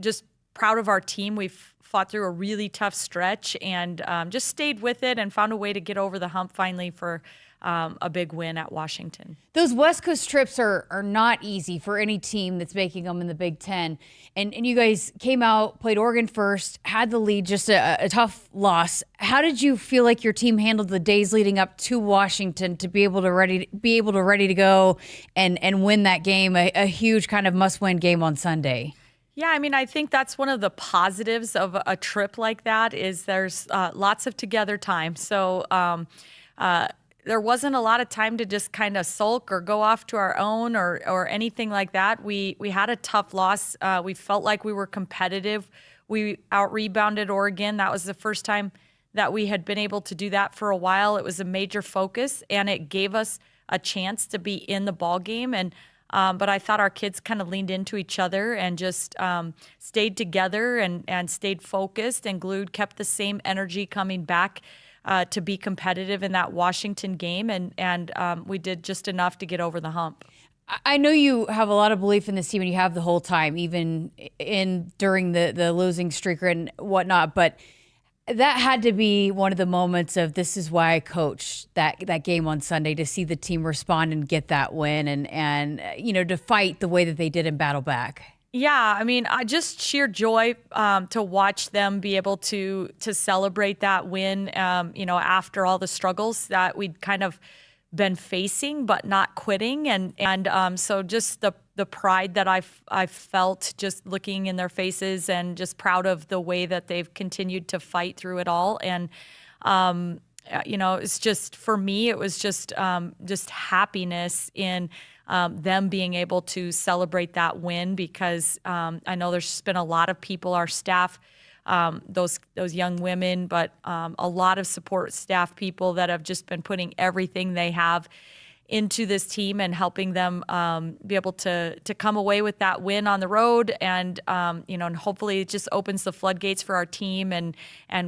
just proud of our team. We've fought through a really tough stretch and just stayed with it and found a way to get over the hump finally for a big win at Washington. Those West Coast trips are not easy for any team that's making them in the Big Ten. And you guys came out, played Oregon first, had the lead, just a tough loss. How did you feel like your team handled the days leading up to Washington to be able to ready to go and win that game, a huge kind of must-win game on Sunday? Yeah, I mean, I think that's one of the positives of a trip like that is there's lots of together time. So there wasn't a lot of time to just kind of sulk or go off to our own or anything like that. We had a tough loss. We felt like we were competitive. We out-rebounded Oregon. That was the first time that we had been able to do that for a while. It was a major focus, and it gave us a chance to be in the ball game. And but I thought our kids kind of leaned into each other and just stayed together and stayed focused and glued, kept the same energy coming back to be competitive in that Washington game. And we did just enough to get over the hump. I know you have a lot of belief in this team and you have the whole time, even during the losing streak and whatnot, but that had to be one of the moments of this is why I coached that game on Sunday, to see the team respond and get that win and to fight the way that they did and battle back. Yeah, I mean, I just sheer joy to watch them be able to celebrate that win, after all the struggles that we'd kind of been facing but not quitting. And so just the pride that I've felt just looking in their faces and just proud of the way that they've continued to fight through it all. And, it's just, for me, it was just happiness in them being able to celebrate that win because I know there's just been a lot of people, our staff, those young women, but a lot of support staff people that have just been putting everything they have into this team and helping them be able to come away with that win on the road. And, and hopefully it just opens the floodgates for our team and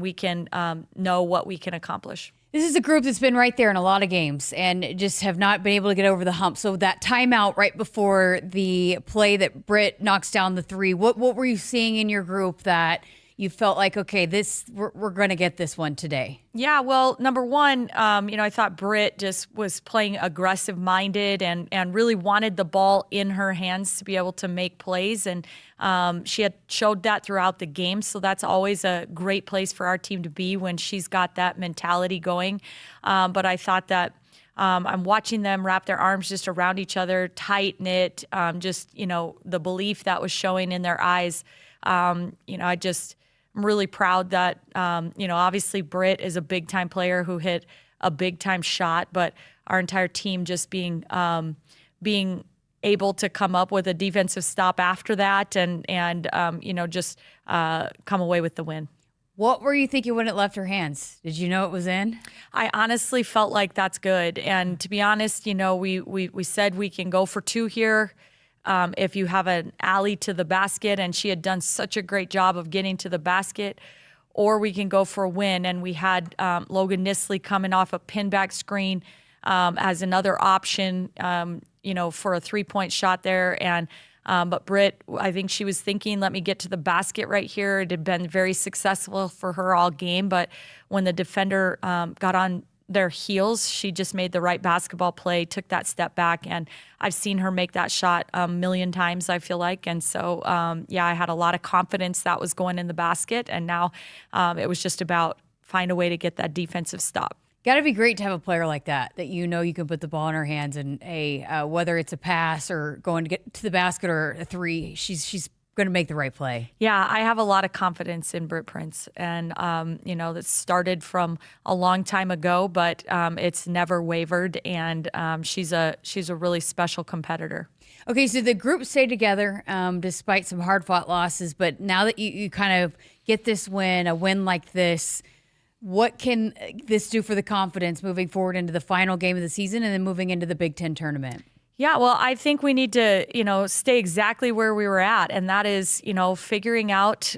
we can know what we can accomplish. This is a group that's been right there in a lot of games and just have not been able to get over the hump. So that timeout right before the play that Britt knocks down the three, what were you seeing in your group that you felt like, okay, we're going to get this one today? Yeah, well, number one, I thought Britt just was playing aggressive-minded and really wanted the ball in her hands to be able to make plays. And she had showed that throughout the game, so that's always a great place for our team to be when she's got that mentality going. But I thought that I'm watching them wrap their arms just around each other, tight-knit, the belief that was showing in their eyes. I'm really proud that, obviously Britt is a big-time player who hit a big-time shot, but our entire team just being able to come up with a defensive stop after that and come away with the win. What were you thinking when it left her hands? Did you know it was in? I honestly felt like that's good. And to be honest, we said we can go for 2 here if you have an alley to the basket, and she had done such a great job of getting to the basket, or we can go for a win. And we had Logan Nisley coming off a pinback screen as another option, for a 3-point shot there. And but Britt, I think she was thinking, let me get to the basket right here. It had been very successful for her all game, but when the defender got on their heels, she just made the right basketball play, took that step back, and I've seen her make that shot a million times, I feel like. And so, I had a lot of confidence that was going in the basket, and now it was just about find a way to get that defensive stop. Got to be great to have a player like that you can put the ball in her hands and whether it's a pass or going to get to the basket or a three, she's going to make the right play. Yeah, I have a lot of confidence in Britt Prince, and that started from a long time ago, but it's never wavered, and she's a really special competitor. Okay, so the group stayed together despite some hard-fought losses, but now that you kind of get this win, a win like this, what can this do for the confidence moving forward into the final game of the season and then moving into the Big Ten tournament? Yeah, well, I think we need to, stay exactly where we were at, and that is, figuring out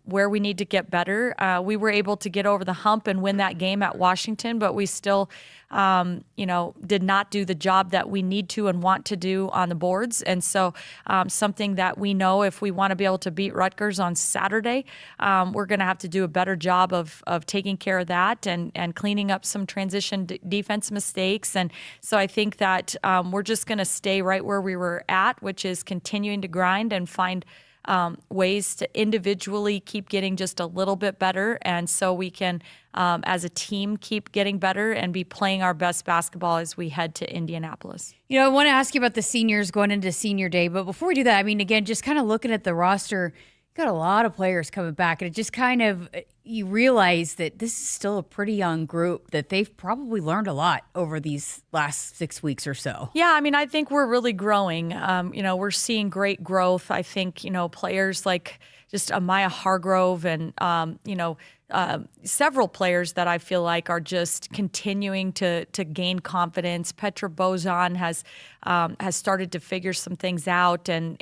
where we need to get better. We were able to get over the hump and win that game at Washington, but we still, did not do the job that we need to and want to do on the boards. And so something that we know if we want to be able to beat Rutgers on Saturday, we're going to have to do a better job of taking care of that and cleaning up some transition defense mistakes. And so I think that we're just going to stay right where we were at, which is continuing to grind and find ways to individually keep getting just a little bit better. And so we can, as a team, keep getting better and be playing our best basketball as we head to Indianapolis. I want to ask you about the seniors going into senior day. But before we do that, again, just kind of looking at the roster, got a lot of players coming back, and it just kind of, you realize that this is still a pretty young group, that they've probably learned a lot over these last 6 weeks or so. Yeah, I think we're really growing. We're seeing great growth. I think, players like just Amaya Hargrove and, several players that I feel like are just continuing to gain confidence. Petra Bozan has started to figure some things out and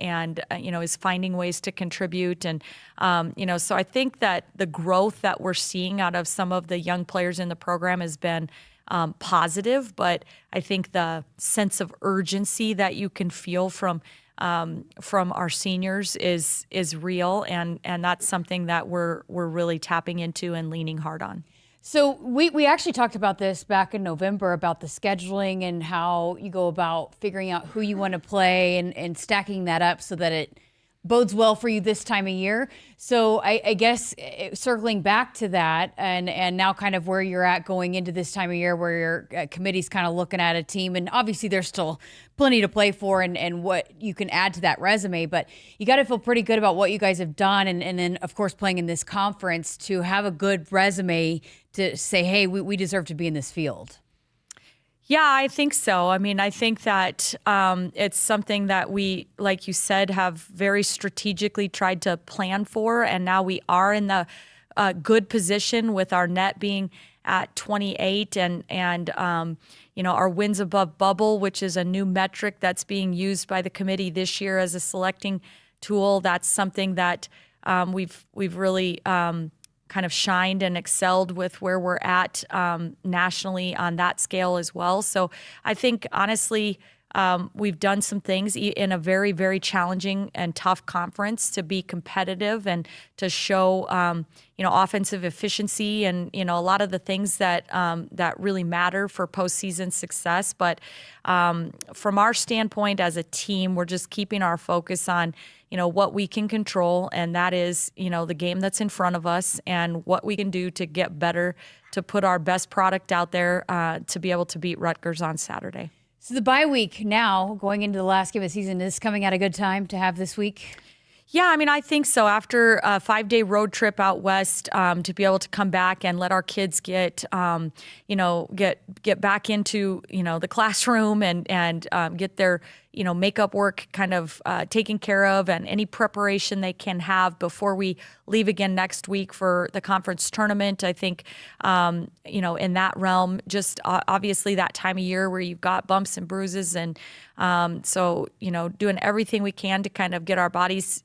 is finding ways to contribute. And, so I think that the growth that we're seeing out of some of the young players in the program has been positive, but I think the sense of urgency that you can feel from our seniors is real, and that's something that we're really tapping into and leaning hard on. So we actually talked about this back in November about the scheduling and how you go about figuring out who you want to play and stacking that up so that it bodes well for you this time of year. So I guess circling back to that and now kind of where you're at going into this time of year where your committee's kind of looking at a team, and obviously there's still plenty to play for and what you can add to that resume, but you got to feel pretty good about what you guys have done and then of course playing in this conference to have a good resume to say, hey, we deserve to be in this field. Yeah, I think so. I think that it's something that we, like you said, have very strategically tried to plan for, and now we are in the good position with our net being at 28 and our wins above bubble, which is a new metric that's being used by the committee this year as a selecting tool. That's something that we've really kind of shined and excelled with where we're at nationally on that scale as well. So I think, honestly, we've done some things in a very, very challenging and tough conference to be competitive and to show, offensive efficiency and, a lot of the things that really matter for postseason success. But from our standpoint as a team, we're just keeping our focus on, what we can control, and that is, the game that's in front of us and what we can do to get better, to put our best product out there to be able to beat Rutgers on Saturday. So the bye week now, going into the last game of the season, is coming at a good time to have this week? Yeah, I think so. After a 5-day road trip out west, to be able to come back and let our kids get back into, the classroom and get their, makeup work kind of taken care of, and any preparation they can have before we leave again next week for the conference tournament. I think, in that realm, just obviously that time of year where you've got bumps and bruises, and so, doing everything we can to kind of get our bodies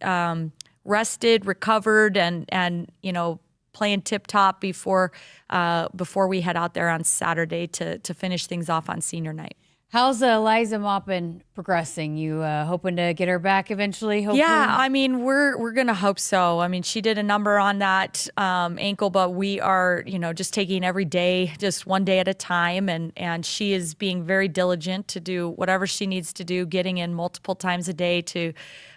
rested, recovered, and playing tip-top before we head out there on Saturday to finish things off on senior night. How's Eliza Maupin progressing? You hoping to get her back eventually, hopefully? Yeah, we're going to hope so. She did a number on that ankle, but we are, just taking every day, just one day at a time. And she is being very diligent to do whatever she needs to do, getting in multiple times a day to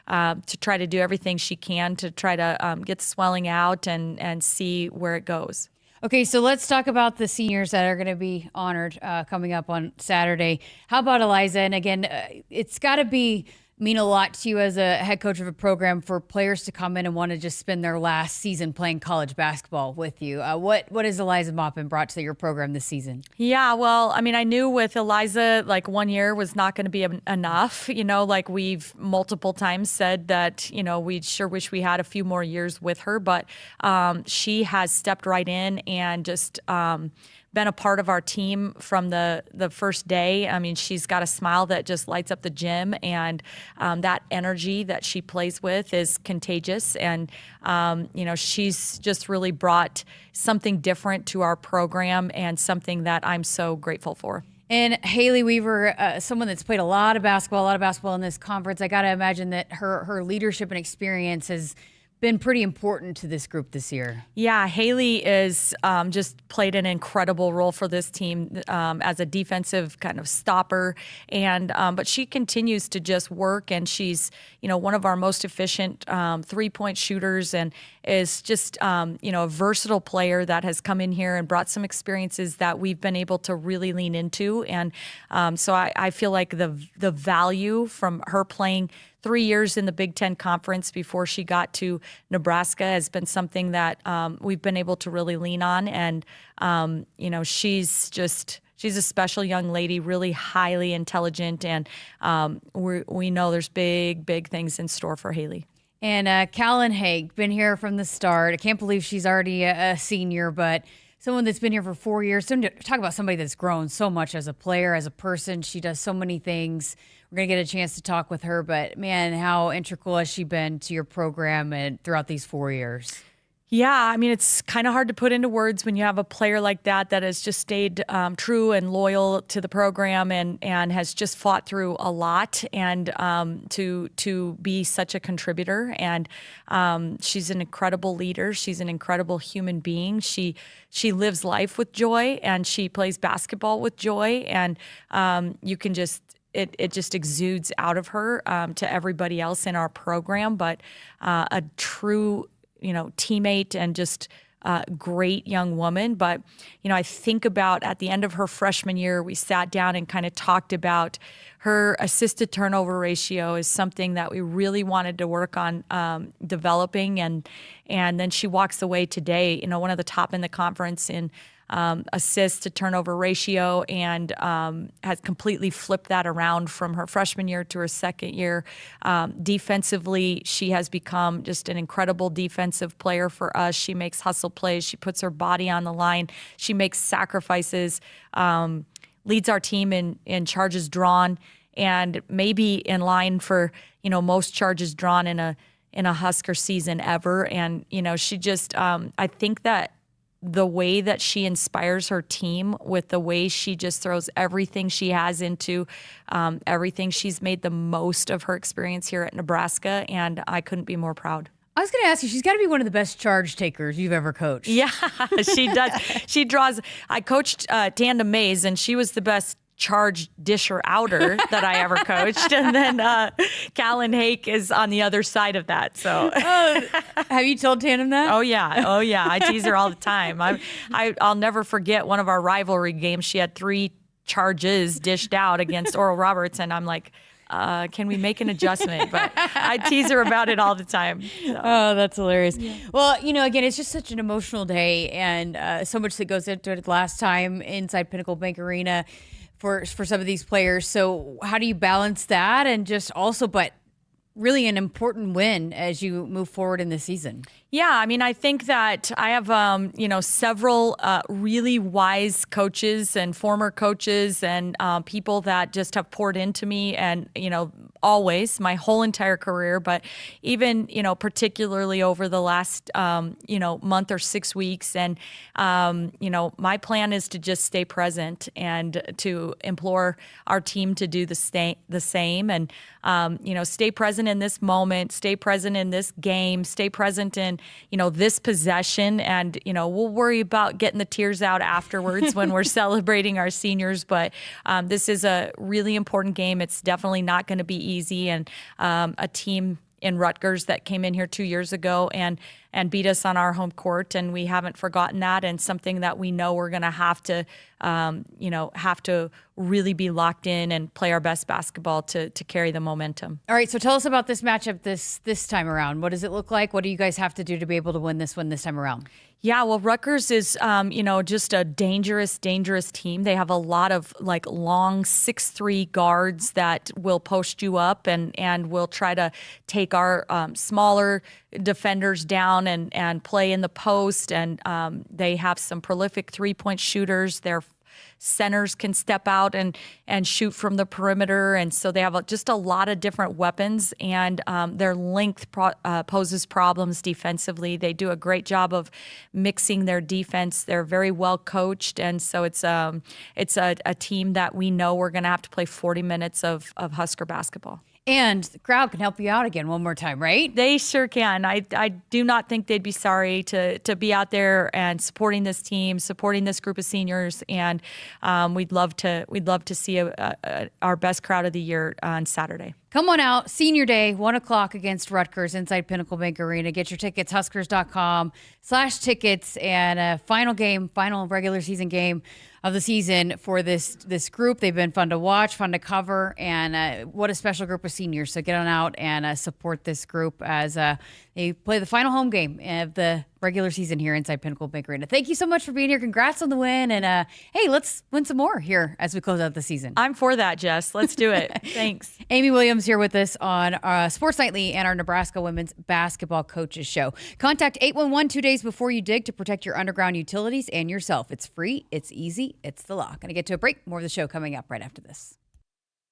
try to do everything she can to try to get swelling out and see where it goes. Okay, so let's talk about the seniors that are going to be honored coming up on Saturday. How about Eliza? And again, it's got to mean a lot to you as a head coach of a program for players to come in and want to just spend their last season playing college basketball with you. What has Eliza Maupin brought to your program this season? Yeah, well, I knew with Eliza, 1 year was not going to be enough. We've multiple times said that, we sure wish we had a few more years with her, but she has stepped right in and just been a part of our team from the first day. She's got a smile that just lights up the gym, and that energy that she plays with is contagious. And, she's just really brought something different to our program and something that I'm so grateful for. And Haley Weaver, someone that's played a lot of basketball in this conference, I got to imagine that her leadership and experience has been pretty important to this group this year. Yeah, Haley is just played an incredible role for this team as a defensive kind of stopper, and but she continues to just work, and she's one of our most efficient 3-point shooters, and is just a versatile player that has come in here and brought some experiences that we've been able to really lean into, and so I feel like the value from her playing 3 years in the Big Ten Conference before she got to Nebraska has been something that we've been able to really lean on. And, she's a special young lady, really highly intelligent. And we know there's big things in store for Haley. And Callan Haig, been here from the start. I can't believe she's already a senior, but someone that's been here for 4 years. Talk about somebody that's grown so much as a player, as a person. She does so many things. We're going to get a chance to talk with her, but man, how integral has she been to your program and throughout these 4 years? Yeah, it's kind of hard to put into words when you have a player like that has just stayed true and loyal to the program and has just fought through a lot, and to be such a contributor. And she's an incredible leader. She's an incredible human being. She lives life with joy, and she plays basketball with joy, and you can just it just exudes out of her to everybody else in our program. But a true teammate and just great young woman. But, I think about at the end of her freshman year, we sat down and kind of talked about her assisted turnover ratio is something that we really wanted to work on developing. And then she walks away today, one of the top in the conference in assist to turnover ratio, and has completely flipped that around from her freshman year to her second year. Defensively, she has become just an incredible defensive player for us. She makes hustle plays. She puts her body on the line. She makes sacrifices, leads our team in charges drawn, and maybe in line for, most charges drawn in a Husker season ever. And, she just, I think that the way that she inspires her team with the way she just throws everything she has into everything. She's made the most of her experience here at Nebraska, and I couldn't be more proud. I was going to ask you, she's got to be one of the best charge takers you've ever coached. Yeah, she does. She draws. I coached Tandem Mays, and she was the best charge disher outer that I ever coached. And then Callan Hake is on the other side of that. So have you told Tandem that? Oh yeah. I tease her all the time. I'll never forget one of our rivalry games. She had 3 charges dished out against Oral Roberts, and I'm like, can we make an adjustment? But I tease her about it all the time. So. Oh, that's hilarious. Yeah. Well, again, it's just such an emotional day, and so much that goes into it last time inside Pinnacle Bank Arena for some of these players. So how do you balance that and just also, but really an important win as you move forward in the season? Yeah, I mean, I think that I have, several really wise coaches and former coaches and people that just have poured into me and, always my whole entire career, but even, particularly over the last, month or 6 weeks. And, my plan is to just stay present and to implore our team to do the same and, stay present in this moment, stay present in this game, stay present in, this possession. And, we'll worry about getting the tears out afterwards when we're celebrating our seniors. But this is a really important game. It's definitely not going to be easy. And a team in Rutgers that came in here 2 years ago and beat us on our home court, and we haven't forgotten that, and something that we know we're going to have to really be locked in and play our best basketball to carry the momentum. All right, so tell us about this matchup this time around. What does it look like? What do you guys have to do to be able to win this one this time around? Yeah, well, Rutgers is, just a dangerous team. They have a lot of long 6'3" guards that will post you up and will try to take our smaller defenders down and play in the post. And they have some prolific 3-point shooters. Their centers can step out and shoot from the perimeter. And so they have just a lot of different weapons, and their length poses problems defensively. They do a great job of mixing their defense. They're very well coached. And so it's a team that we know we're going to have to play 40 minutes of Husker basketball. And the crowd can help you out again one more time, right? They sure can. I do not think they'd be sorry to be out there and supporting this team, supporting this group of seniors, and we'd love to see our best crowd of the year on Saturday. Come on out, Senior Day, 1:00 against Rutgers inside Pinnacle Bank Arena. Get your tickets, Huskers.com/tickets, and final regular season game of the season for this group. They've been fun to watch, fun to cover, and what a special group of seniors. So get on out and support this group as they play the final home game of the regular season here inside Pinnacle Bank Arena. Thank you so much for being here. Congrats on the win, and hey, let's win some more here as we close out the season. I'm for that, Jess. Let's do it. Thanks. Amy Williams here with us on Sports Nightly and our Nebraska Women's Basketball Coaches Show. Contact 811 2 days before you dig to protect your underground utilities and yourself. It's free, it's easy, it's the law. Gonna get to a break. More of the show coming up right after this.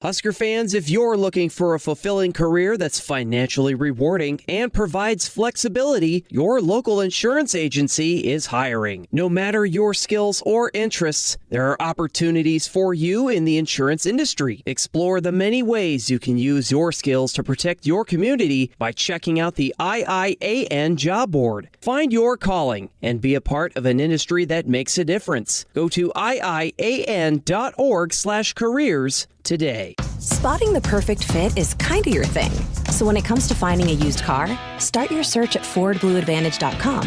Husker fans, if you're looking for a fulfilling career that's financially rewarding and provides flexibility, your local insurance agency is hiring. No matter your skills or interests, there are opportunities for you in the insurance industry. Explore the many ways you can use your skills to protect your community by checking out the IIAN job board. Find your calling and be a part of an industry that makes a difference. Go to iian.org/careers today. Spotting the perfect fit is kind of your thing. So when it comes to finding a used car, start your search at FordBlueAdvantage.com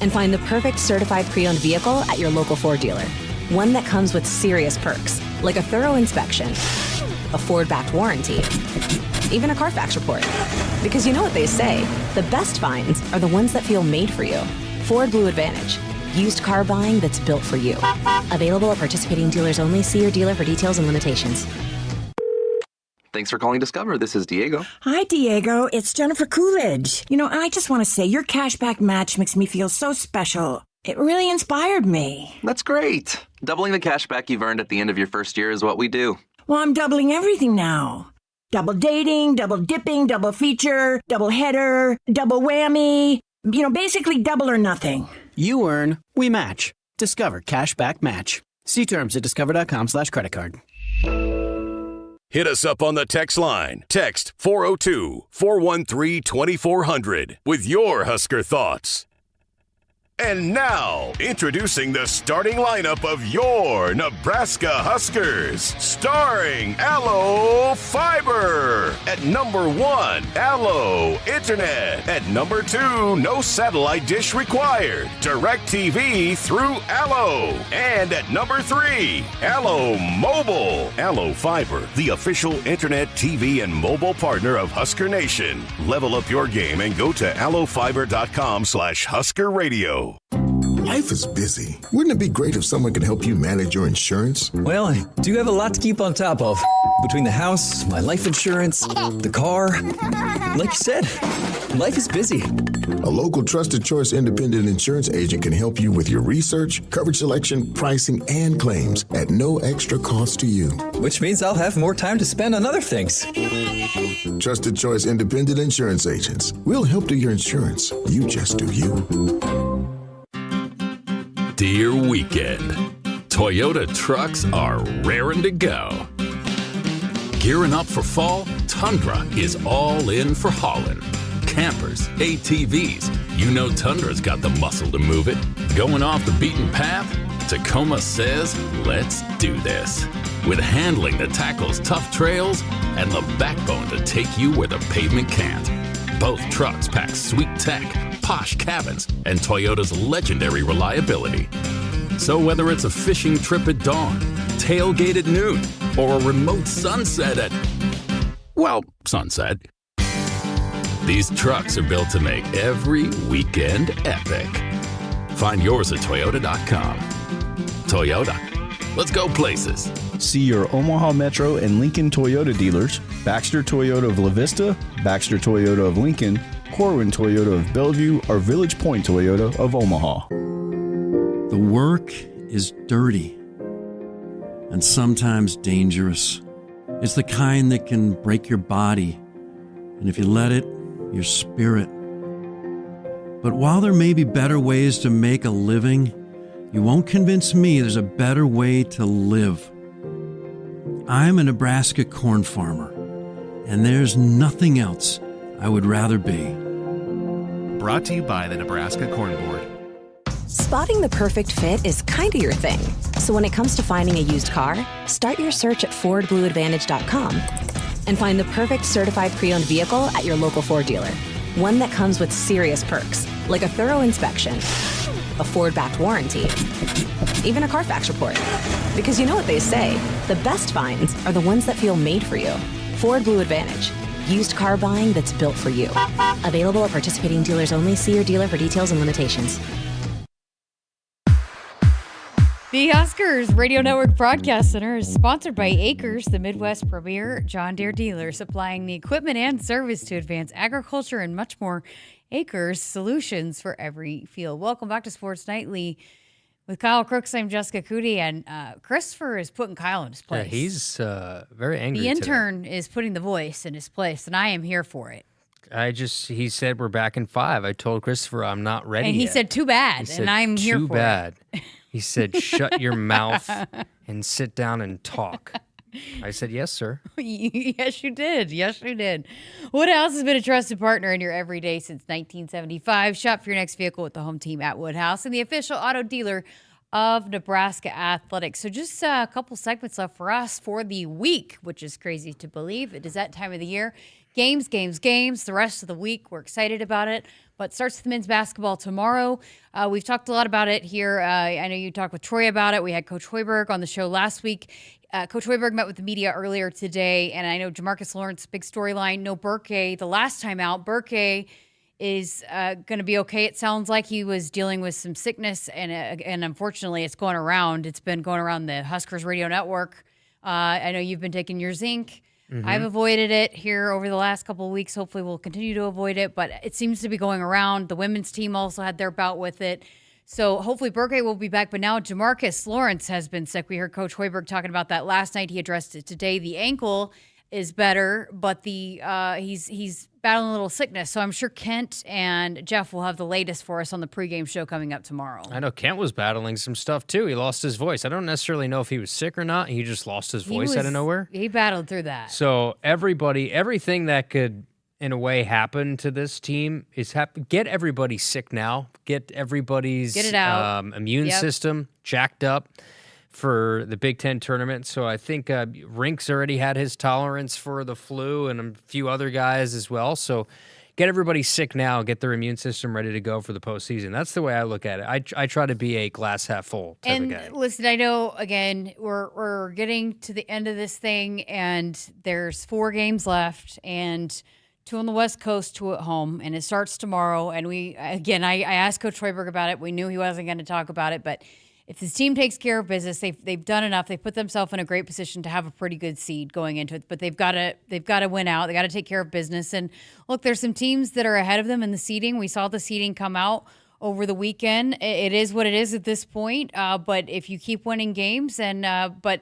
and find the perfect certified pre-owned vehicle at your local Ford dealer. One that comes with serious perks, like a thorough inspection, a Ford-backed warranty, even a Carfax report. Because you know what they say, the best finds are the ones that feel made for you. Ford Blue Advantage. Used car buying that's built for you. Available at participating dealers only. See your dealer for details and limitations. Thanks for calling Discover. This is Diego. Hi, Diego. It's Jennifer Coolidge. I just want to say your cashback match makes me feel so special. It really inspired me. That's great. Doubling the cashback you've earned at the end of your first year is what we do. Well, I'm doubling everything now. Double dating, double dipping, double feature, double header, double whammy. Basically double or nothing. You earn, we match. Discover Cashback Match. See terms at discover.com/creditcard. Hit us up on the text line. Text 402-413-2400 with your Husker thoughts. And now, introducing the starting lineup of your Nebraska Huskers. Starring Allo Fiber. At number 1, Allo Internet. At number 2, no satellite dish required. DirecTV through Allo. And at number 3, Allo Mobile. Allo Fiber, the official internet, TV, and mobile partner of Husker Nation. Level up your game and go to allofiber.com/Husker Radio. Life is busy. Wouldn't it be great if someone could help you manage your insurance? Well, I do have a lot to keep on top of. Between the house, my life insurance, the car. Like you said, life is busy. A local trusted choice independent insurance agent can help you with your research, coverage selection, pricing, and claims at no extra cost to you. Which means I'll have more time to spend on other things. Trusted choice independent insurance agents. We'll help do your insurance. You just do you. Dear weekend, Toyota trucks are raring to go. Gearing up for fall, Tundra is all in for hauling. Campers, ATVs, you know Tundra's got the muscle to move it. Going off the beaten path, Tacoma says, let's do this. With handling that tackles tough trails and the backbone to take you where the pavement can't. Both trucks pack sweet tech, posh cabins, and Toyota's legendary reliability. So whether it's a fishing trip at dawn, tailgate at noon, or a remote sunset at, well, sunset, these trucks are built to make every weekend epic. Find yours at Toyota.com. Toyota, let's go places. See your Omaha Metro and Lincoln Toyota dealers, Baxter Toyota of La Vista, Baxter Toyota of Lincoln, Corwin Toyota of Bellevue, or Village Point Toyota of Omaha. The work is dirty and sometimes dangerous. It's the kind that can break your body, and if you let it, your spirit. But while there may be better ways to make a living, you won't convince me there's a better way to live. I'm a Nebraska corn farmer, and there's nothing else I would rather be. Brought to you by the Nebraska Corn Board. Spotting the perfect fit is kind of your thing. So when it comes to finding a used car, start your search at FordBlueAdvantage.com and find the perfect certified pre-owned vehicle at your local Ford dealer. One that comes with serious perks, like a thorough inspection, a Ford-backed warranty, even a Carfax report. Because you know what they say, the best finds are the ones that feel made for you. Ford Blue Advantage. Used car buying that's built for you. Available at participating dealers only. See your dealer for details and limitations. The Akrs Radio Network Broadcast Center is sponsored by Akrs, the Midwest premier John Deere dealer, supplying the equipment and service to advance agriculture and much more. Akrs, solutions for every field. Welcome back to Sports Nightly with Kyle Crooks. I'm Jessica Coody, and Christopher is putting Kyle in his place. Yeah, he's very angry. The intern is putting the voice in his place, and I am here for it. He said we're back in 5. I told Christopher I'm not ready and he yet. said, too bad, and I'm here for it. Too bad. He said, shut your mouth and sit down and talk. I said, yes, sir. Yes, you did. Yes, you did. What else has been a trusted partner in your everyday since 1975? Shop for your next vehicle with the home team at Woodhouse and the official auto dealer of Nebraska Athletics. So just a couple segments left for us for the week, which is crazy to believe. It is that time of the year. Games. The rest of the week, we're excited about it. But starts with men's basketball tomorrow. We've talked a lot about it here. I know you talked with Troy about it. We had Coach Hoiberg on the show last week. Coach Hoiberg met with the media earlier today, and I know Jamarcus Lawrence, big storyline. No Burke the last time out. Burke is going to be okay. It sounds like he was dealing with some sickness, and unfortunately, it's going around. It's been going around the Huskers radio network. I know you've been taking your zinc. Mm-hmm. I've avoided it here over the last couple of weeks. Hopefully we'll continue to avoid it, but it seems to be going around. The women's team also had their bout with it. So hopefully Burke will be back, but now Jamarcus Lawrence has been sick. We heard Coach Hoiberg talking about that last night. He addressed it today. The ankle, is better, but he's battling a little sickness. So I'm sure Kent and Jeff will have the latest for us on the pregame show coming up tomorrow. I know Kent was battling some stuff too. He lost his voice. I don't necessarily know if he was sick or not. He just lost his voice out of nowhere. He battled through that. So everything that could, in a way, happen to this team is get everybody sick now. Get everybody's immune system jacked up for the Big Ten tournament. So I think Rink's already had his tolerance for the flu and a few other guys as well. So get everybody sick now, get their immune system ready to go for the postseason. That's the way I look at it. I try to be a glass half full type of guy. And listen, I know, again, we're getting to the end of this thing, and there's 4 games left, and 2 on the West Coast, 2 at home, and it starts tomorrow. And I asked Coach Hoiberg about it. We knew he wasn't going to talk about it, but if this team takes care of business, they've done enough. They've put themselves in a great position to have a pretty good seed going into it. But they've got to win out. They got to take care of business. And look, there's some teams that are ahead of them in the seeding. We saw the seeding come out over the weekend. It is what it is at this point. But if you keep winning games, but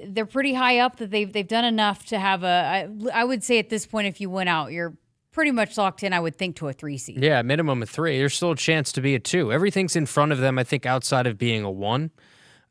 they're pretty high up that they've done enough to have I would say at this point, if you win out, you're pretty much locked in, I would think, to a 3 seed. Yeah, minimum of 3. There's still a chance to be a 2. Everything's in front of them, I think, outside of being a 1.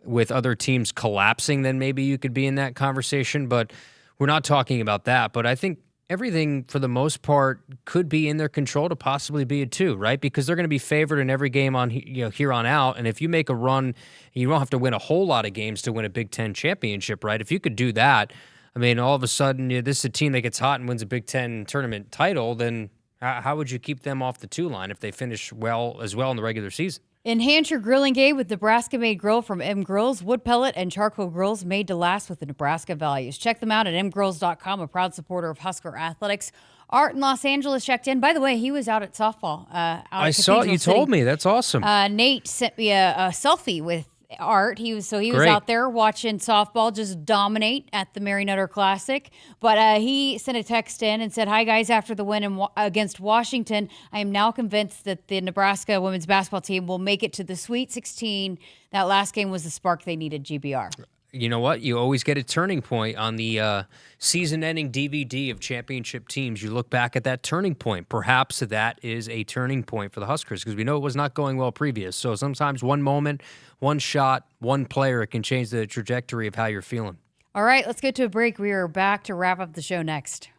With other teams collapsing, then maybe you could be in that conversation. But we're not talking about that. But I think everything, for the most part, could be in their control to possibly be a 2, right? Because they're going to be favored in every game on here on out. And if you make a run, you don't have to win a whole lot of games to win a Big Ten championship, right? If you could do that, I mean, all of a sudden, this is a team that gets hot and wins a Big Ten tournament title, then how would you keep them off the 2 line if they finish well in the regular season? Enhance your grilling game with Nebraska-made grill from M Grills. Wood pellet and charcoal grills made to last with the Nebraska values. Check them out at mgrills.com, a proud supporter of Husker Athletics. Art in Los Angeles checked in. By the way, he was out at softball. I saw you told me. That's awesome. Nate sent me a selfie with Art. He was Great. out there watching softball just dominate at the Mary Nutter Classic. But he sent a text in and said, "Hi guys, after the win against Washington, I am now convinced that the Nebraska women's basketball team will make it to the Sweet 16. That last game was the spark they needed." GBR. You know what? You always get a turning point on the season-ending DVD of championship teams. You look back at that turning point. Perhaps that is a turning point for the Huskers because we know it was not going well previous. So sometimes one moment, one shot, one player can change the trajectory of how you're feeling. All right, let's get to a break. We are back to wrap up the show next.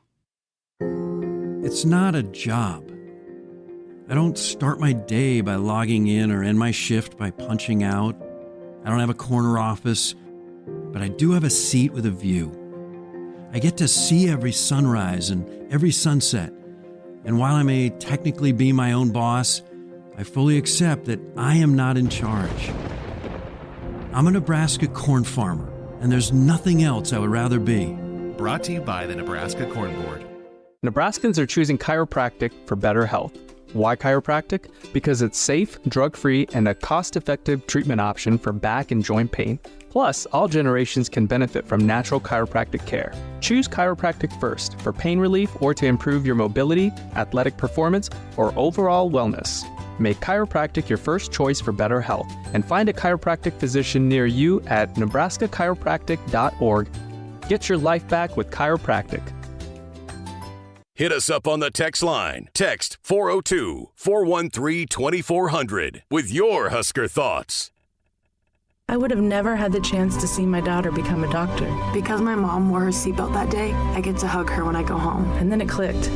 It's not a job. I don't start my day by logging in or end my shift by punching out. I don't have a corner office, but I do have a seat with a view. I get to see every sunrise and every sunset. And while I may technically be my own boss, I fully accept that I am not in charge. I'm a Nebraska corn farmer, and there's nothing else I would rather be. Brought to you by the Nebraska Corn Board. Nebraskans are choosing chiropractic for better health. Why chiropractic? Because it's safe, drug-free, and a cost-effective treatment option for back and joint pain. Plus, all generations can benefit from natural chiropractic care. Choose chiropractic first for pain relief or to improve your mobility, athletic performance, or overall wellness. Make chiropractic your first choice for better health and find a chiropractic physician near you at nebraskachiropractic.org. Get your life back with chiropractic. Hit us up on the text line. Text 402-413-2400 with your Husker thoughts. I would have never had the chance to see my daughter become a doctor. Because my mom wore her seatbelt that day, I get to hug her when I go home. And then it clicked.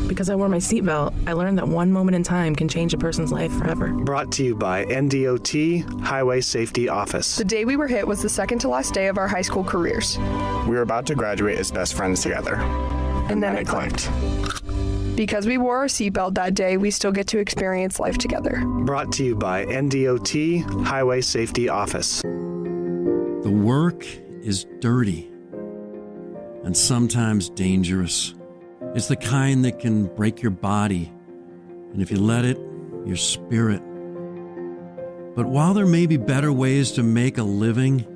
Because I wore my seatbelt, I learned that one moment in time can change a person's life forever. Brought to you by NDOT Highway Safety Office. The day we were hit was the second to last day of our high school careers. We were about to graduate as best friends together. And then it clicked. Because we wore our seatbelt that day, we still get to experience life together. Brought to you by NDOT Highway Safety Office. The work is dirty and sometimes dangerous. It's the kind that can break your body, and if you let it, your spirit. But while there may be better ways to make a living,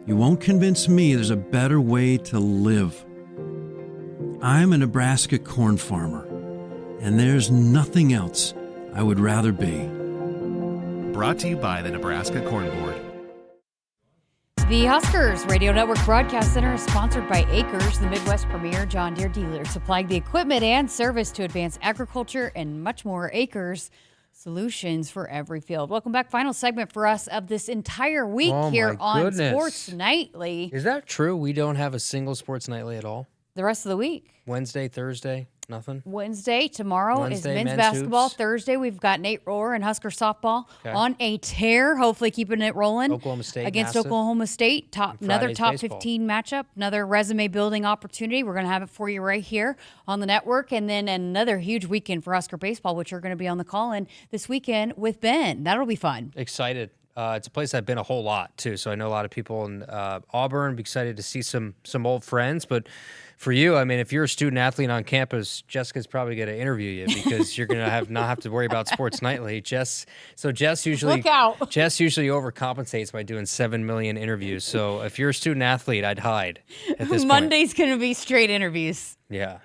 you won't convince me there's a better way to live. I'm a Nebraska corn farmer, and there's nothing else I would rather be. Brought to you by the Nebraska Corn Board. The Huskers Radio Network Broadcast Center is sponsored by Akrs, the Midwest premier John Deere dealer, supplying the equipment and service to advance agriculture and much more. Akrs, solutions for every field. Welcome back. Final segment for us of this entire week here on Sports Nightly. Is that true? We don't have a single Sports Nightly at all? The rest of the week. Wednesday, Thursday, nothing? Tomorrow is men's basketball. Hoops. Thursday, we've got Nate Rohr and Husker softball on a tear, hopefully keeping it rolling. Oklahoma State against massive. Oklahoma State. Another top baseball. 15 matchup, another resume building opportunity. We're going to have it for you right here on the network. And then another huge weekend for Husker baseball, which are going to be on the call-in this weekend with Ben. That'll be fun. Excited. It's a place I've been a whole lot, too, so I know a lot of people in Auburn. Be excited to see some old friends, but for you, I mean, if you're a student athlete on campus, Jessica's probably going to interview you because you're going to not have to worry about Sports Nightly. Jess usually Look out. Jess usually overcompensates by doing 7 million interviews. So if you're a student athlete, I'd hide at this Monday's going to be straight interviews. Yeah.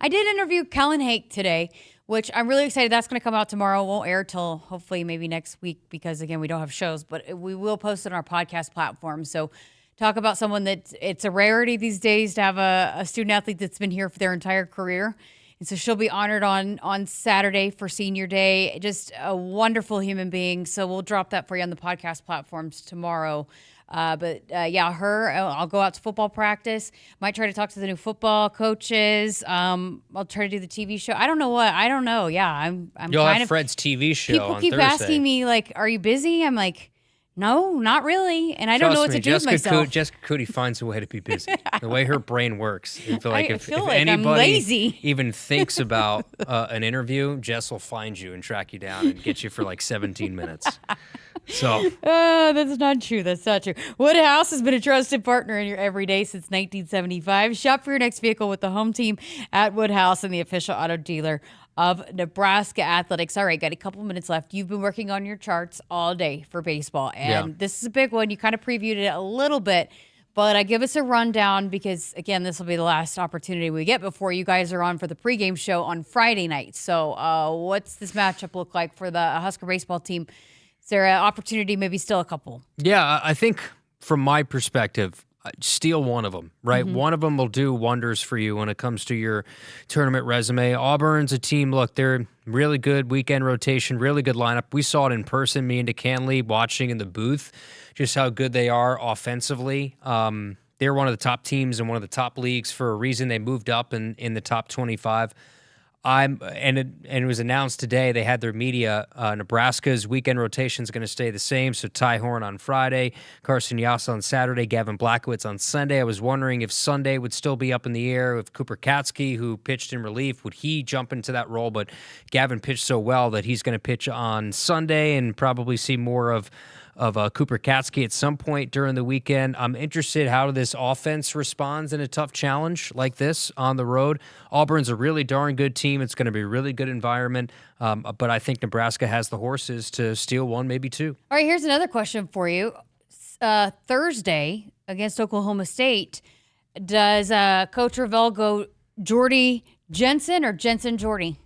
I did interview Kellen Hake today, which I'm really excited. That's going to come out tomorrow. It won't air till hopefully maybe next week because, again, we don't have shows, but we will post it on our podcast platform. So talk about someone that it's a rarity these days to have a student athlete that's been here for their entire career. And so she'll be honored on Saturday for Senior Day. Just a wonderful human being. So we'll drop that for you on the podcast platforms tomorrow. Her, I'll go out to football practice. Might try to talk to the new football coaches. I'll try to do the TV show. I don't know. Yeah, I'm You'll kind have of Fred's TV show people on keep Thursday. asking me, like, are you busy? I'm like, no, not really. And I don't know what to do with myself. Jessica Coody finds a way to be busy. The way her brain works. I feel like if I'm anybody lazy. even thinks about an interview, Jess will find you and track you down and get you for like 17 minutes. So that's not true. That's not true. Woodhouse has been a trusted partner in your everyday since 1975. Shop for your next vehicle with the home team at Woodhouse and the official auto dealer of Nebraska Athletics. All right, got a couple minutes left. You've been working on your charts all day for baseball, and this is a big one. You kind of previewed it a little bit, but give us a rundown because, again, this will be the last opportunity we get before you guys are on for the pregame show on Friday night. So what's this matchup look like for the Husker baseball team? Is there an opportunity, maybe still a couple? Yeah, I think from my perspective, steal one of them, right? Mm-hmm. One of them will do wonders for you when it comes to your tournament resume. Auburn's a team, look, they're really good weekend rotation, really good lineup. We saw it in person, me and DeCanley watching in the booth, just how good they are offensively. They're one of the top teams in one of the top leagues for a reason. They moved up in the top 25. It was announced today. They had their media. Nebraska's weekend rotation is going to stay the same. So Ty Horn on Friday, Carson Yasa on Saturday, Gavin Blackowitz on Sunday. I was wondering if Sunday would still be up in the air. If Cooper Katsky, who pitched in relief, would he jump into that role? But Gavin pitched so well that he's going to pitch on Sunday and probably see more of Cooper Katsky at some point during the weekend. I'm interested how this offense responds in a tough challenge like this on the road. Auburn's a really darn good team. It's going to be a really good environment, but I think Nebraska has the horses to steal one, maybe two. All right, here's another question for you. Thursday against Oklahoma State, does Coach Rhule go Jordy Jensen or Jensen Jordy?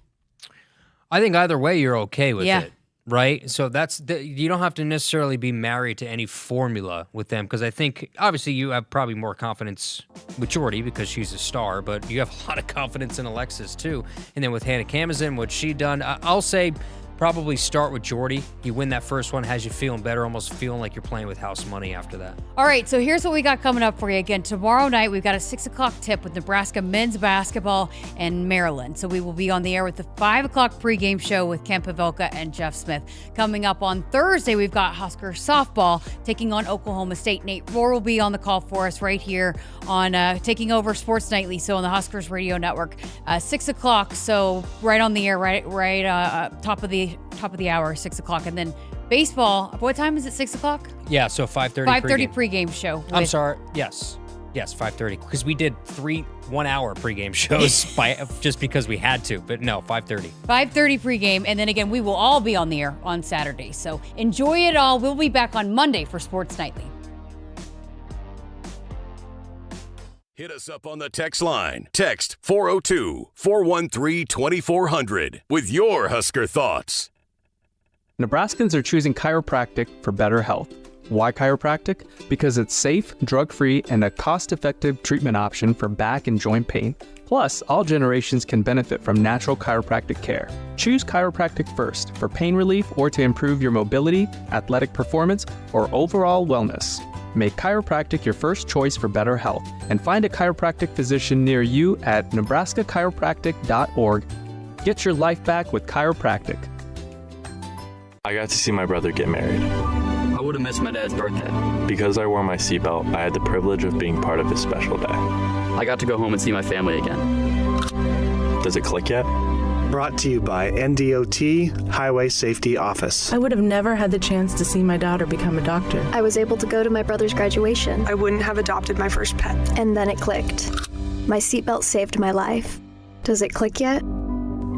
I think either way you're okay with it. Right? So you don't have to necessarily be married to any formula with them because I think, obviously, you have probably more confidence with Jordy because she's a star, but you have a lot of confidence in Alexis, too. And then with Hannah Kamazin, what she done, I'll say probably start with Jordy. You win that first one, has you feeling better, almost feeling like you're playing with house money after that. All right, so here's what we got coming up for you. Again, tomorrow night, we've got a 6 o'clock tip with Nebraska men's basketball and Maryland. So we will be on the air with the 5 o'clock pregame show with Ken Pavelka and Jeff Smith. Coming up on Thursday, we've got Husker softball taking on Oklahoma State. Nate Rohr will be on the call for us right here on taking over Sports Nightly, so on the Huskers Radio Network. 6 o'clock, so right on the air, right top of the hour, 6 o'clock. And then baseball, what time is it, 6 o'clock? Yeah, so 5:30 5:30 pregame show. I'm sorry, yes, 5:30, because we did 3 1-hour pregame shows just because we had to, but no, 5:30. 5:30 pregame, and then again, we will all be on the air on Saturday. So enjoy it all. We'll be back on Monday for Sports Nightly. Hit us up on the text line. Text 402-413-2400 with your Husker thoughts. Nebraskans are choosing chiropractic for better health. Why chiropractic? Because it's safe, drug-free, and a cost-effective treatment option for back and joint pain. Plus, all generations can benefit from natural chiropractic care. Choose chiropractic first for pain relief or to improve your mobility, athletic performance, or overall wellness. Make chiropractic your first choice for better health and find a chiropractic physician near you at nebraskachiropractic.org. Get your life back with chiropractic. I got to see my brother get married. I would have missed my dad's birthday. Because I wore my seatbelt, I had the privilege of being part of his special day. I got to go home and see my family again. Does it click yet? Brought to you by NDOT Highway Safety Office. I would have never had the chance to see my daughter become a doctor. I was able to go to my brother's graduation. I wouldn't have adopted my first pet. And then it clicked. My seatbelt saved my life. Does it click yet?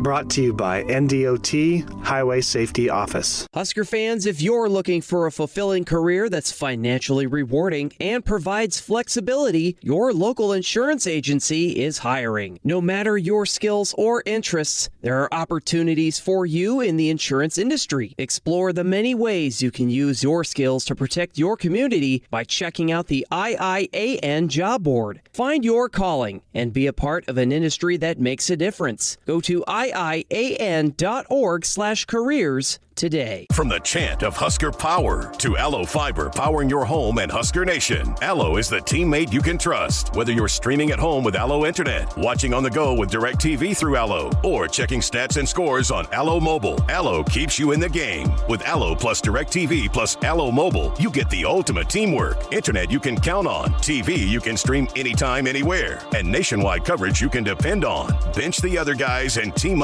Brought to you by NDOT Highway Safety Office. Husker fans, if you're looking for a fulfilling career that's financially rewarding and provides flexibility, your local insurance agency is hiring. No matter your skills or interests, there are opportunities for you in the insurance industry. Explore the many ways you can use your skills to protect your community by checking out the IIAN job board. Find your calling and be a part of an industry that makes a difference. Go to IIAN.org/careers today. From the chant of Husker Power to Allo Fiber powering your home and Husker Nation, Allo is the teammate you can trust. Whether you're streaming at home with Allo Internet, watching on the go with DirecTV through Allo, or checking stats and scores on Allo Mobile, Allo keeps you in the game. With Allo plus DirecTV plus Allo Mobile, you get the ultimate teamwork. Internet you can count on, TV you can stream anytime, anywhere, and nationwide coverage you can depend on. Bench the other guys and team up